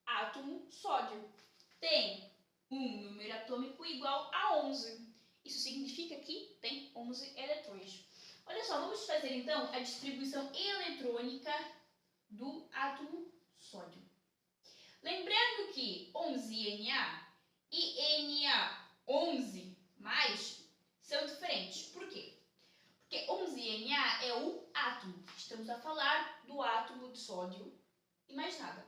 átomo sódio tem um número atômico igual a 11. Isso significa que tem 11 eletrões. Olha só, vamos fazer então a distribuição eletrônica do átomo sódio. Lembrando que 11Na e Na11+, são diferentes. Por quê? Porque 11Na é o átomo. Estamos a falar do átomo de sódio e mais nada.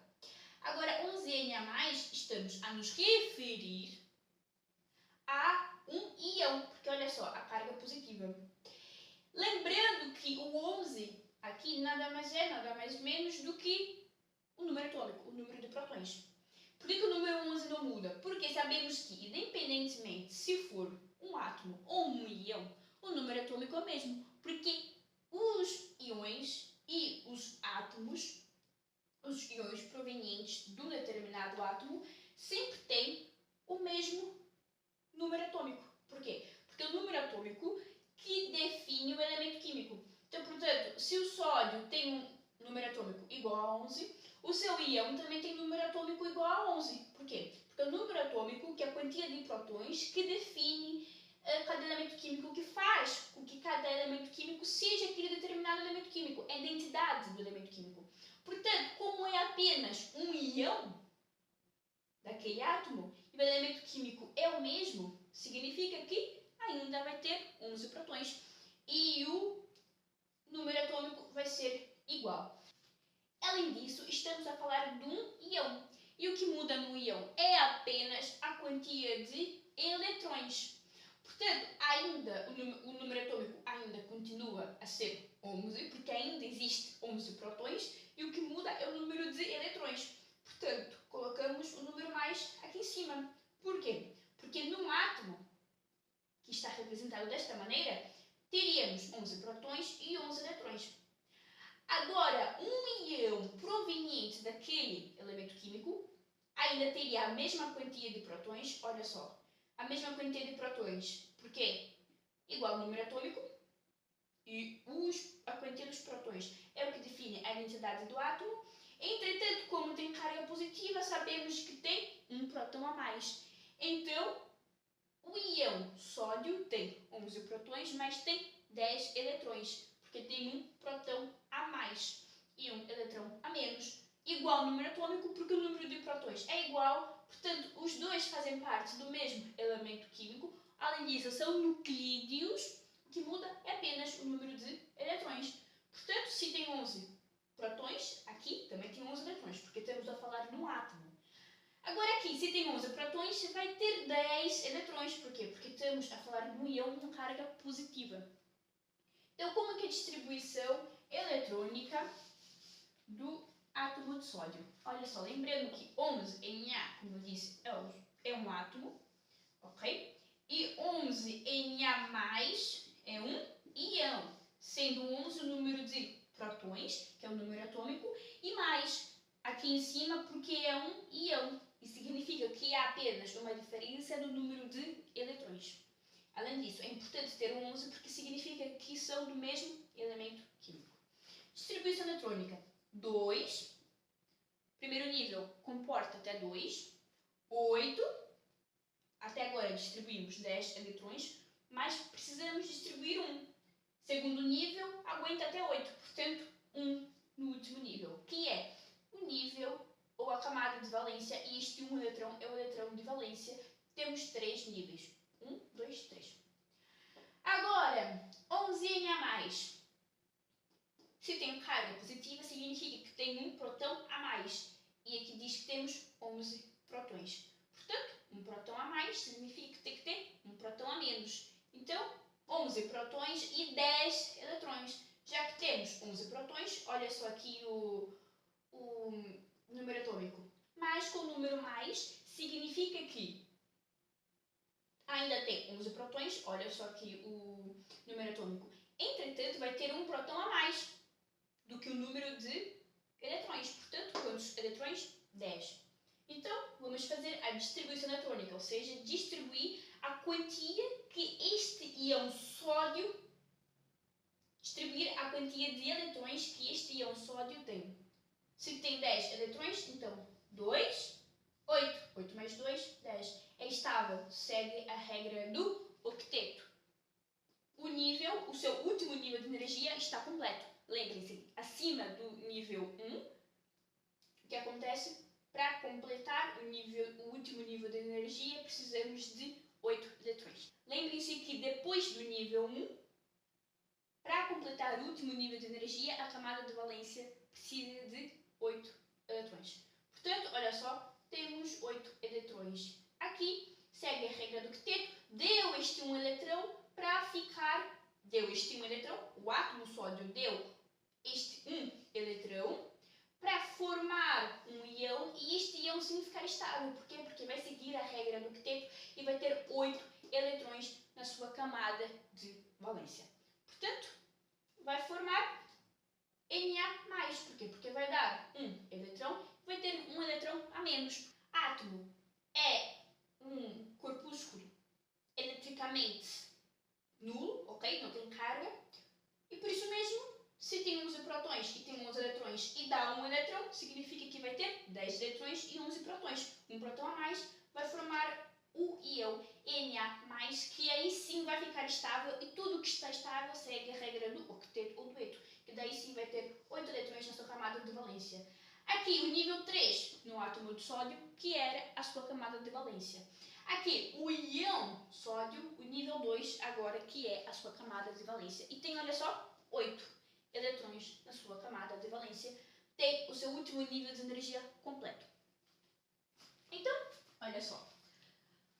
Agora, 11Na+, estamos a nos referir a um íon, porque olha só, a carga positiva. Lembrando que o 11 aqui nada mais menos do que o número atômico, o número de prótons. Por que o número 11 não muda? Porque sabemos que, independentemente se for um átomo ou um íon, o número atômico é o mesmo. Porque os íons e os átomos, os íons provenientes de um determinado átomo, sempre têm o mesmo número atômico. Por quê? Porque é o número atômico que define o elemento químico. Então, portanto, se o sódio tem um número atômico igual a 11, o seu íon também tem número atômico igual a 11. Por quê? Porque é o número atômico, que é a quantia de prótons, que define cada elemento químico, que faz com que cada elemento químico seja aquele determinado elemento químico. É a identidade do elemento químico. Portanto, como é apenas um íon daquele átomo, e o elemento químico é o mesmo, significa que ainda vai ter 11 prótons. E o número atômico vai ser igual. Além disso, estamos a falar de um íon. E o que muda no íon é apenas a quantia de eletrões. Portanto, ainda o número atômico ainda continua a ser 11, porque ainda existe 11 prótons, e o que muda é o número de eletrões. Portanto, colocamos o número mais aqui em cima. Por quê? Porque num átomo, que está representado desta maneira, teríamos 11 prótons e 11 eletrões. Agora, um íon proveniente daquele elemento químico ainda teria a mesma quantia de prótons, olha só, a mesma quantia de prótons, porque igual ao número atômico, e a quantia dos prótons é o que define a identidade do átomo. Entretanto, como tem carga positiva, sabemos que tem um próton a mais. Então, o íon sódio tem 11 prótons, mas tem 10 eletrões, porque tem um próton a mais e um eletrão a menos, igual ao número atômico, porque o número de prótons é igual, portanto, os dois fazem parte do mesmo elemento químico. Além disso, são nuclídeos, o que muda é apenas o número de eletrões. Portanto, se tem 11 prótons, aqui também tem 11 eletrões, porque estamos a falar num átomo. Agora aqui, se tem 11 prótons, vai ter 10 eletrões. Por quê? Porque estamos a falar de um íon com carga positiva. Então, como é que é a distribuição eletrônica do átomo de sódio? Olha só, lembrando que 11Na, como eu disse, é um átomo, ok? E 11Na+, é um íon, sendo 11 o número de prótons, que é o número atômico, e mais aqui em cima porque é um íon, e significa que há apenas uma diferença no número de eletrões. Além disso, é importante ter um 11 porque significa que são do mesmo elemento químico. Distribuição eletrônica. 2. Primeiro nível comporta até 2. 8. Até agora distribuímos 10 eletrões, mas precisamos distribuir 1. Segundo nível aguenta até 8, portanto 1 no último nível, que é o nível ou a camada de valência, e este um eletrão é o eletrão de valência, temos 3 níveis. 1, 2, 3. Agora, 11Na+. Se tem carga positiva, significa que tem um próton a mais. E aqui diz que temos 11 prótons. Portanto, um próton a mais significa que tem que ter um próton a menos. Então, 11 prótons e 10 eletrões. Já que temos 11 prótons, olha só aqui o número atômico. Mas com o número mais, significa que ainda tem 11 prótons, olha só aqui o número atômico. Entretanto, vai ter um próton a mais do que o número de eletrões. Portanto, quantos eletrões? 10. Então, vamos fazer a distribuição eletrônica, ou seja, distribuir a quantia que este íon sódio, distribuir a quantia de eletrões que este íon sódio tem. Se tem 10 eletrões, então 2, 8. 8 mais 2, 10. É estável, segue a regra do octeto. O seu último nível de energia está completo. Lembrem-se, acima do nível 1, o que acontece? Para completar o último nível de energia, precisamos de 8 eletrões. Lembrem-se que depois do nível 1, para completar o último nível de energia, a camada de valência precisa de 8 eletrões. Portanto, olha só, temos 8 eletrões. Aqui segue a regra do octeto, deu este um eletrão para ficar, deu este um eletrão, o átomo sódio deu este um eletrão para formar um íon e este íon sim ficar estável. Por quê? Porque vai seguir a regra do octeto e vai ter 8 eletrões na sua camada de valência. Portanto, vai formar Na+. Por quê? Porque vai dar um eletrão e vai ter um eletrão a menos. Átomo é um corpúsculo eletricamente nulo, ok? Não tem carga. E por isso mesmo, se tem 11 prótons e tem 11 eletrões e dá um eletrão, significa que vai ter 10 eletrões e 11 prótons. Um próton a mais vai formar o íon Na+, que aí sim vai ficar estável e tudo que está estável segue a regra do octeto ou dueto, que daí sim vai ter 8 eletrões na sua camada de valência. Aqui o nível 3 no átomo de sódio, que era a sua camada de valência. Aqui o íon sódio, o nível 2 agora, que é a sua camada de valência. E tem, olha só, 8 eletrões na sua camada de valência. Tem o seu último nível de energia completo. Então, olha só.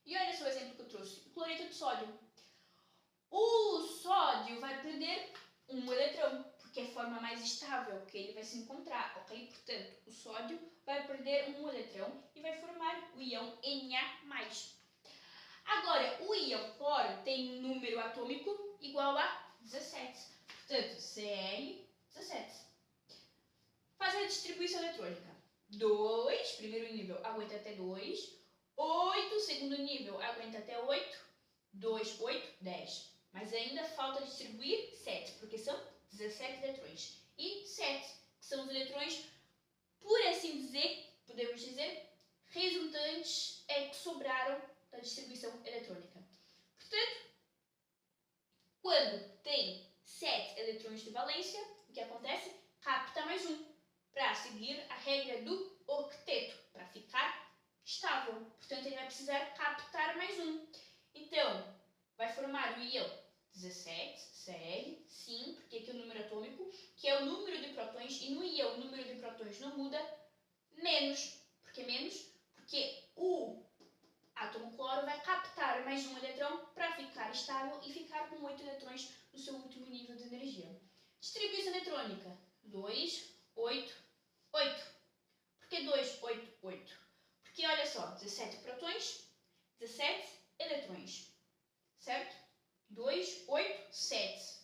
E olha só o exemplo que eu trouxe. O cloreto de sódio. O sódio vai perder um eletrão, porque é a forma mais estável que ele vai se encontrar, ok? Portanto, o sódio vai perder um eletrão e vai formar o íon Na+. Agora, o íon cloro tem um número atômico igual a 17. Portanto, Cl17. Faz a distribuição eletrônica. 2, primeiro nível, aguenta até 2. 8, segundo nível, aguenta até 8. 2, 8, 10. Mas ainda falta distribuir 7, porque são 17 eletrões. E 7, que são os eletrões, por assim dizer, podemos dizer, resultantes que sobraram da distribuição eletrônica. Portanto, quando tem 7 eletrões de valência, o que acontece? Capta mais um, para seguir a regra do octeto, para ficar estável. Portanto, ele vai precisar captar mais um. Então, vai formar o íon 17, segue, sim, porque aqui é o número atômico, que é o número de prótons, e no íon o número de prótons não muda, menos. Por que menos? Porque o átomo cloro vai captar mais um eletrão para ficar estável e ficar com 8 eletrões no seu último nível de energia. Distribuição eletrônica, 2, 8, 8. Por que 2, 8, 8? Porque, olha só, 17 prótons, 17 eletrões, certo? 2, 8, 7.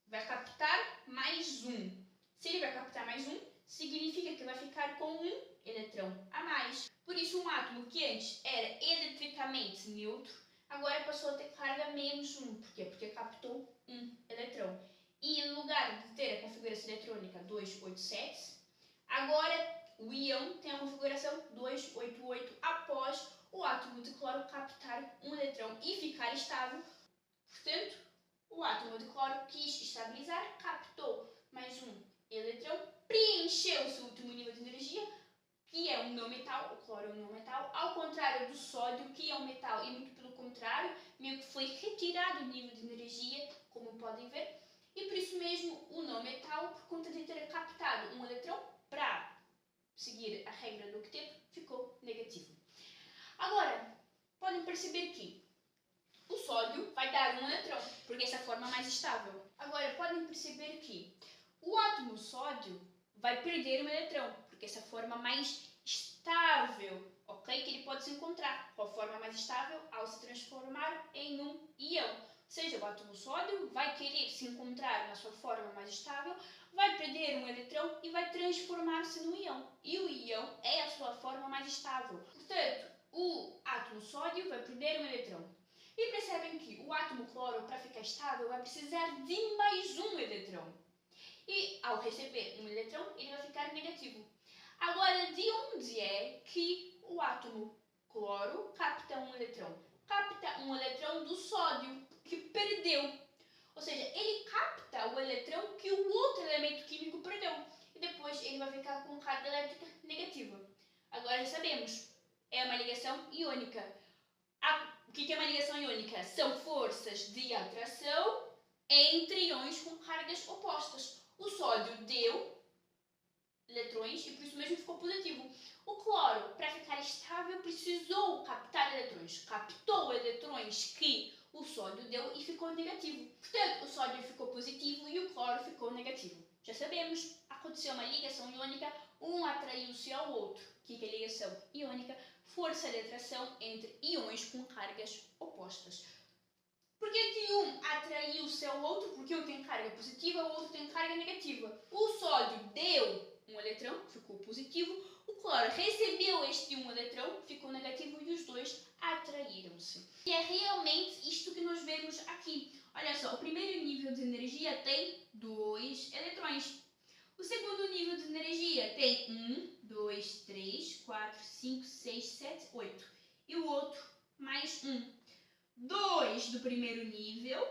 Vai captar mais um. Se ele vai captar mais um, significa que vai ficar com um eletrão a mais. Por isso, um átomo que antes era eletricamente neutro, agora passou a ter carga menos 1. Por quê? Porque captou um eletrão. E no lugar de ter a configuração eletrônica 287, agora o íon tem a configuração 288 após o átomo de cloro captar um eletrão e ficar estável. Portanto, o átomo de cloro quis estabilizar, captou mais um eletrão, preencheu o seu último nível de energia, que é um não metal, o cloro é um não metal, ao contrário contrário do sódio, que é um metal, e muito pelo contrário, meio que foi retirado o nível de energia, como podem ver, e por isso mesmo o não metal, por conta de ter captado um eletrão para seguir a regra do octeto, ficou negativo. Agora, podem perceber que o sódio vai dar um eletrão, porque essa é a forma mais estável. Agora, podem perceber que o átomo sódio vai perder um eletrão, porque essa é a forma mais estável, ok? Que ele pode se encontrar. Qual a forma mais estável? Ao se transformar em um íon. Ou seja, o átomo sódio vai querer se encontrar na sua forma mais estável, vai perder um eletrão e vai transformar-se no íon. E o íon é a sua forma mais estável. Portanto, o átomo sódio vai perder um eletrão. E percebem que o átomo cloro, para ficar estável, vai precisar de mais um eletrão. E ao receber um eletrão, ele vai ficar negativo. Agora, de onde é que o átomo cloro capta um eletrão? Capta um eletrão do sódio, que perdeu. Ou seja, ele capta o eletrão que o outro elemento químico perdeu. E depois ele vai ficar com carga elétrica negativa. Agora já sabemos, é uma ligação iônica. O que é uma ligação iônica? São forças de atração entre íons com cargas opostas. O sódio deu eletrões e por isso mesmo ficou positivo. O cloro, para ficar estável, precisou captar eletrões. Captou eletrões que o sódio deu e ficou negativo. Portanto, o sódio ficou positivo e o cloro ficou negativo. Já sabemos, aconteceu uma ligação iônica, um atraiu-se ao outro. O que é ligação iônica? Força de atração entre íons com cargas opostas. Por que um atraiu-se ao outro? Porque um tem carga positiva, o outro tem carga negativa. O sódio deu um eletrão, ficou positivo. O cloro recebeu este um eletrão, ficou negativo e os dois atraíram-se. E é realmente isto que nós vemos aqui. Olha só, o primeiro nível de energia tem 2 eletrões. O segundo nível de energia tem 1, 2, 3, 4, 5, 6, 7, 8. E o outro mais 1. 2 do primeiro nível,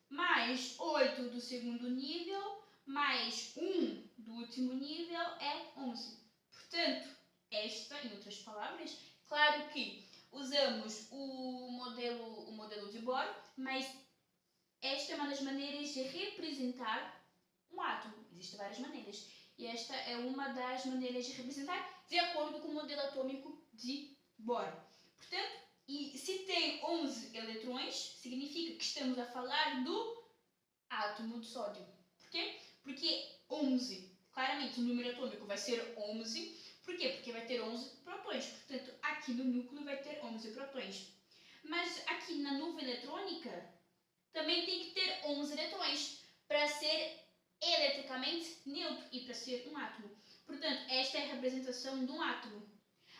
mais 8 do segundo nível, mais 1 do último nível é 11. Portanto, esta, em outras palavras, claro que usamos o modelo de Bohr, mas esta é uma das maneiras de representar um átomo. Existem várias maneiras. E esta é uma das maneiras de representar de acordo com o modelo atômico de Bohr. Portanto, e se tem 11 eletrões, significa que estamos a falar do átomo de sódio. Por quê? Porque 11, claramente o número atômico vai ser 11. Por quê? Porque vai ter 11 protões. Portanto, aqui no núcleo vai ter 11 protões. Mas aqui na nuvem eletrônica também tem que ter 11 eletrões para ser eletricamente neutro e para ser um átomo. Portanto, esta é a representação de um átomo.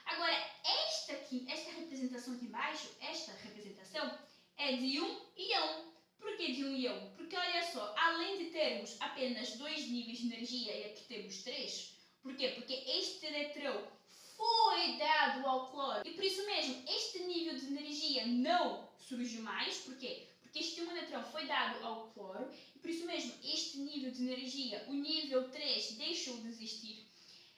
Agora, esta representação aqui embaixo, esta representação é de um íon. Por que de um íon? Porque olha só, além de termos apenas 2 níveis de energia e aqui temos 3, por quê? Porque este eletrão foi dado ao cloro e por isso mesmo este nível de energia não surgiu mais. Por quê? Porque este um eletrão foi dado ao cloro e por isso mesmo este nível de energia, o nível 3, deixou de existir.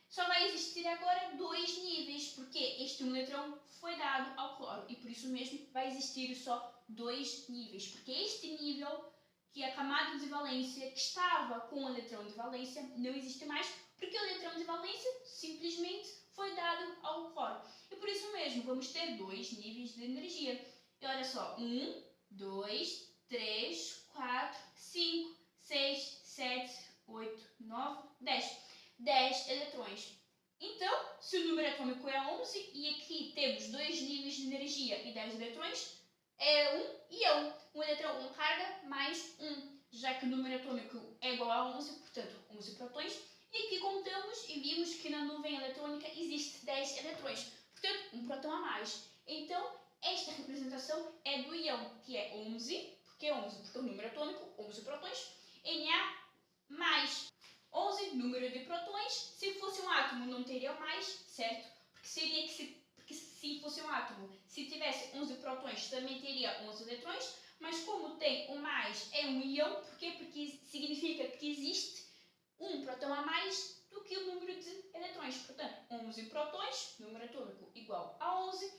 Só vai existir agora 2 níveis, porque este um eletrão foi dado ao cloro e por isso mesmo vai existir só 2 níveis, porque este nível, que é a camada de valência, que estava com o eletrão de valência, não existe mais, porque o eletrão de valência simplesmente foi dado ao cloro. E por isso mesmo vamos ter 2 níveis de energia. E olha só, 1, 2, 3, 4, 5, 6, 7, 8, 9, 10. 10 eletrões. Então, se o número atômico é 11 e aqui temos 2 níveis de energia e 10 eletrões, é um íon. Um eletrão com carga mais 1, já que o número atômico é igual a 11, portanto, 11 protões. E aqui contamos e vimos que na nuvem eletrônica existe 10 eletrões, portanto, um próton a mais. Então, esta representação é do íon, que é 11, porque é 11, porque é o número atômico, 11 protões, Na mais 11, número de protões. Se fosse um átomo não teria mais, certo? Porque se fosse um átomo, se tivesse 11 protões, também teria 11 eletrões, mas como tem o mais, é um íon. Por quê? Porque significa que existe um próton a mais do que o número de eletrões. Portanto, 11 protões, número atômico igual a 11.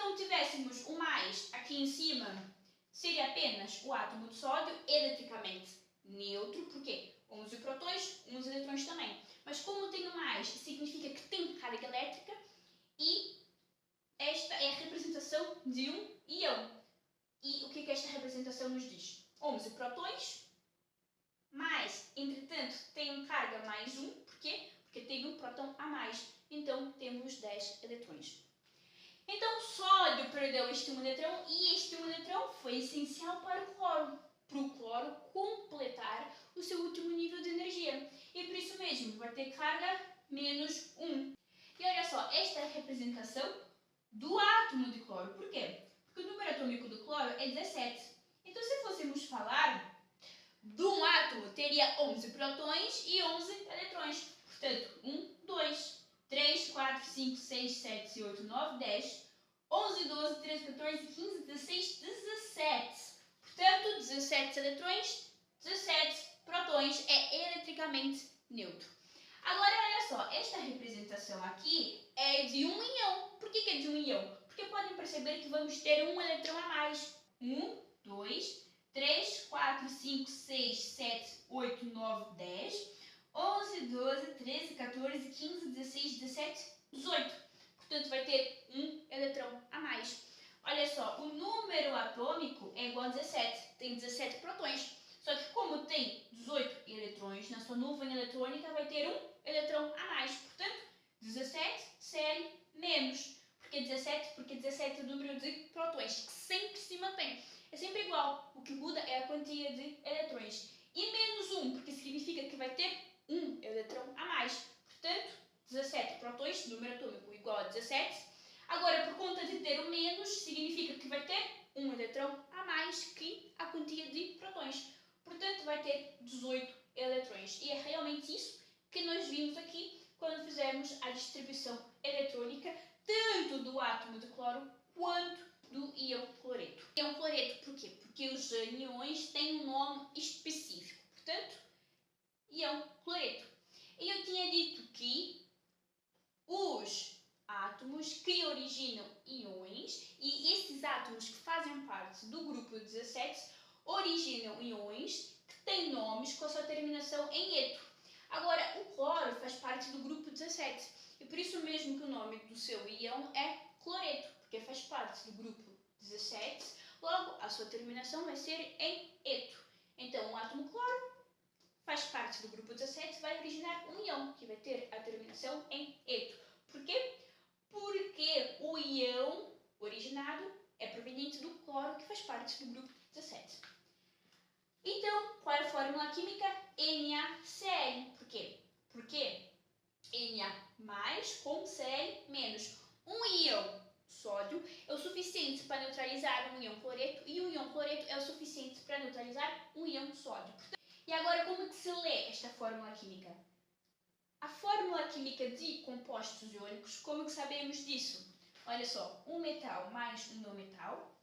não tivéssemos o mais aqui em cima, seria apenas o átomo de sódio eletricamente neutro. Porquê? 11 protões, 11 eletrões também. Mas como tem o mais, significa que tem carga elétrica e esta é a representação de um íon. E o que esta representação nos diz? 11 protões, mais, entretanto, tem carga mais 1. Porquê? Porque tem um próton a mais. Então, temos 10 eletrões. Então, o sódio perdeu este 1 eletrão e este 1 eletrão foi essencial para o cloro completar o seu último nível de energia. E por isso mesmo, vai ter carga menos 1. E olha só, esta é a representação do átomo de cloro. Por quê? Porque o número atômico do cloro é 17. Então, se fôssemos falar de um átomo, teria 11 protões e 11 eletrões. Portanto, 1, 2, 3, 4, 5, 6, 7, 8, 9, 10, 11, 12, 13, 14, 15, 16, 17. Portanto, 17 eletrões, 17 protões, é eletricamente neutro. Agora, olha só, esta representação aqui é de um íon. Por que é de um íon? Porque podem perceber que vamos ter um eletrão a mais. 1, 2, 3, 4, 5, 6, 7, 8, 9, 10, 11, 12, 13, 14, 15, 16, 17, 18. Portanto, vai ter um eletrão a mais. Olha só, o número atômico é igual a 17. Tem 17 protões. Só que como tem 18 eletrões na sua nuvem eletrônica, vai ter um eletrão a mais. Portanto, 17 Cl menos. Por que 17? Porque 17 é o número de protões, que sempre se mantém. É sempre igual. O que muda é a quantia de eletrões. E menos 1, porque significa que vai ter um eletrão a mais. Portanto, 17 protões, número atômico igual a 17. Agora, por conta de ter o menos, significa que vai ter um eletrão a mais que a quantia de protões. Portanto, vai ter 18 eletrões. E é realmente isso que nós vimos aqui quando fizemos a distribuição eletrônica tanto do átomo de cloro quanto do íon cloreto. Íon cloreto, por quê? Porque os íons têm um nome específico. Portanto, íon cloreto. E eu tinha dito que os átomos que originam íons, e esses átomos que fazem parte do grupo 17 originam íons que têm nomes com a sua terminação em eto. Agora, o cloro faz parte do grupo 17 e por isso mesmo que o nome do seu íon é cloreto, porque faz parte do grupo 17, logo a sua terminação vai ser em eto. Então, o átomo cloro faz parte do grupo 17, vai originar um íon que vai ter a terminação em eto. Por quê? Porque o íon originado é proveniente do cloro, que faz parte do grupo 17. Então, qual é a fórmula química? NaCl. Por quê? Porque Na com Cl menos. Um íon sódio é o suficiente para neutralizar um íon cloreto e um íon cloreto é o suficiente para neutralizar um íon sódio. E agora, como é que se lê esta fórmula química? A fórmula química de compostos iônicos, como que sabemos disso? Olha só, um metal mais um não metal.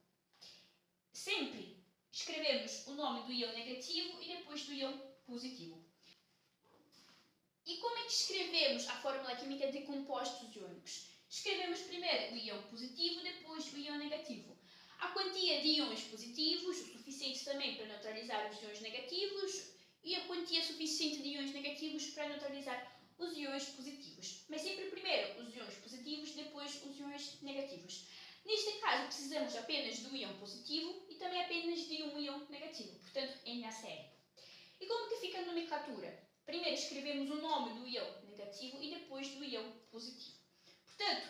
Sempre escrevemos o nome do íon negativo e depois do íon positivo. E como é que escrevemos a fórmula química de compostos iônicos? Escrevemos primeiro o íon positivo, depois o íon negativo. A quantia de íons positivos, o suficiente também para neutralizar os íons negativos, e a quantia suficiente de íons negativos para neutralizar os íons positivos. Mas sempre primeiro os íons positivos, depois os íons negativos. Neste caso, precisamos apenas do íon positivo e também apenas de um íon negativo, portanto, NaCl. E como que fica a nomenclatura? Primeiro escrevemos o nome do íon negativo e depois do íon positivo. Portanto,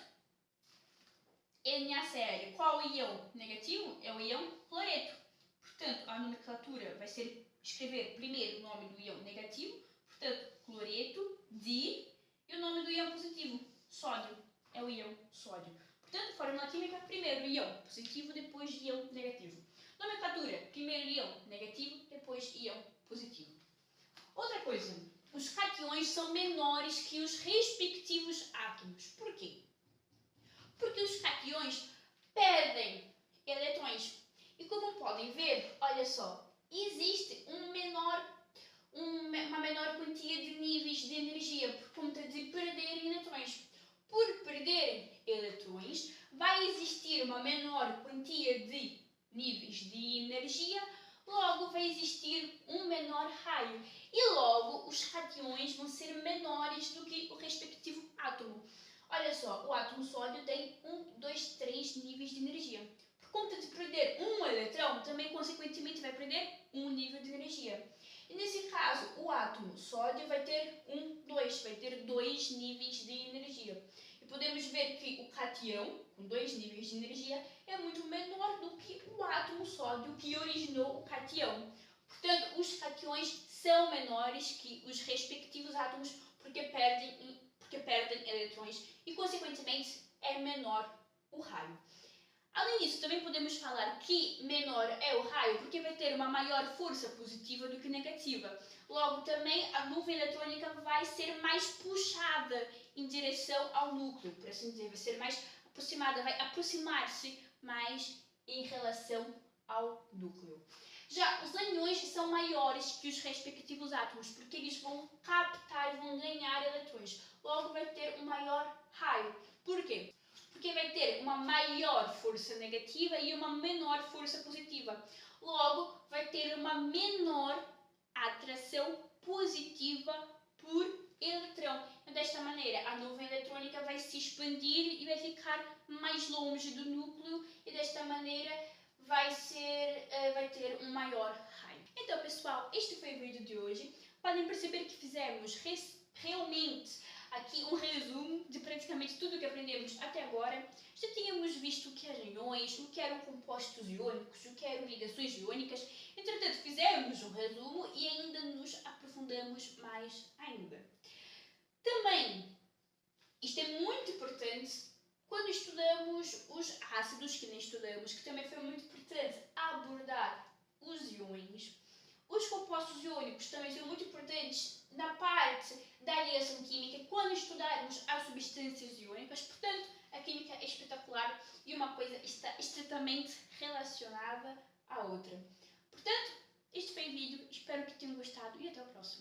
NaCl, qual o íon negativo? É o íon cloreto. Portanto, a nomenclatura vai ser escrever primeiro o nome do íon negativo, portanto, cloreto, e o nome do íon positivo, sódio, é o íon sódio. Portanto, fórmula química, primeiro íon positivo, depois íon negativo. Nomenclatura, primeiro íon negativo, depois íon positivo. Outra coisa, os cátions são menores que os respectivos átomos. Por quê? Porque os cátions perdem eletrões. E como podem ver, olha só, existe uma menor quantia de níveis de energia por conta de perderem eletrões. Por perderem eletrões, vai existir existir uma menor quantia de níveis de energia, logo vai existir um menor raio e logo os radiões vão ser menores do que o respectivo átomo. Olha só, o átomo sódio tem 1, 2, 3 níveis de energia. Por conta de perder um eletrão, também consequentemente vai perder um nível de energia. E nesse caso, o átomo sódio vai ter 2 níveis de energia. E podemos ver que o cátion, com 2 níveis de energia, é muito menor do que o átomo sódio que originou o cátion. Portanto, os cátions são menores que os respectivos átomos porque perdem eletrões e, consequentemente, é menor o raio. Além disso, também podemos falar que menor é o raio porque vai ter uma maior força positiva do que negativa. Logo, também a nuvem eletrônica vai ser mais puxada em direção ao núcleo, por assim dizer, vai ser mais aproximada, vai aproximar-se mais em relação ao núcleo. Já os ânions são maiores que os respectivos átomos, porque eles vão captar, vão ganhar eletrões. Logo, vai ter um maior raio. Por quê? Porque vai ter uma maior força negativa e uma menor força positiva. Logo, vai ter uma menor atração positiva por eletrão. Então, desta maneira, a nuvem eletrônica vai se expandir e vai ficar mais longe do núcleo e desta maneira vai ter um maior raio. Então, pessoal, este foi o vídeo de hoje. Podem perceber que fizemos realmente aqui um resumo de praticamente tudo que aprendemos até agora. Já tínhamos visto o que eram íons, o que eram compostos iônicos, o que eram ligações iônicas. Entretanto, fizemos um resumo e ainda nos aprofundamos mais ainda. Também, isto é muito importante quando estudamos os ácidos, que nem estudamos, que também foi muito importante abordar os íons. Os compostos iônicos também são muito importantes na parte da ligação química, quando estudarmos as substâncias iônicas. Portanto, a química é espetacular e uma coisa está estritamente relacionada à outra. Portanto, este foi o vídeo, espero que tenham gostado e até o próximo.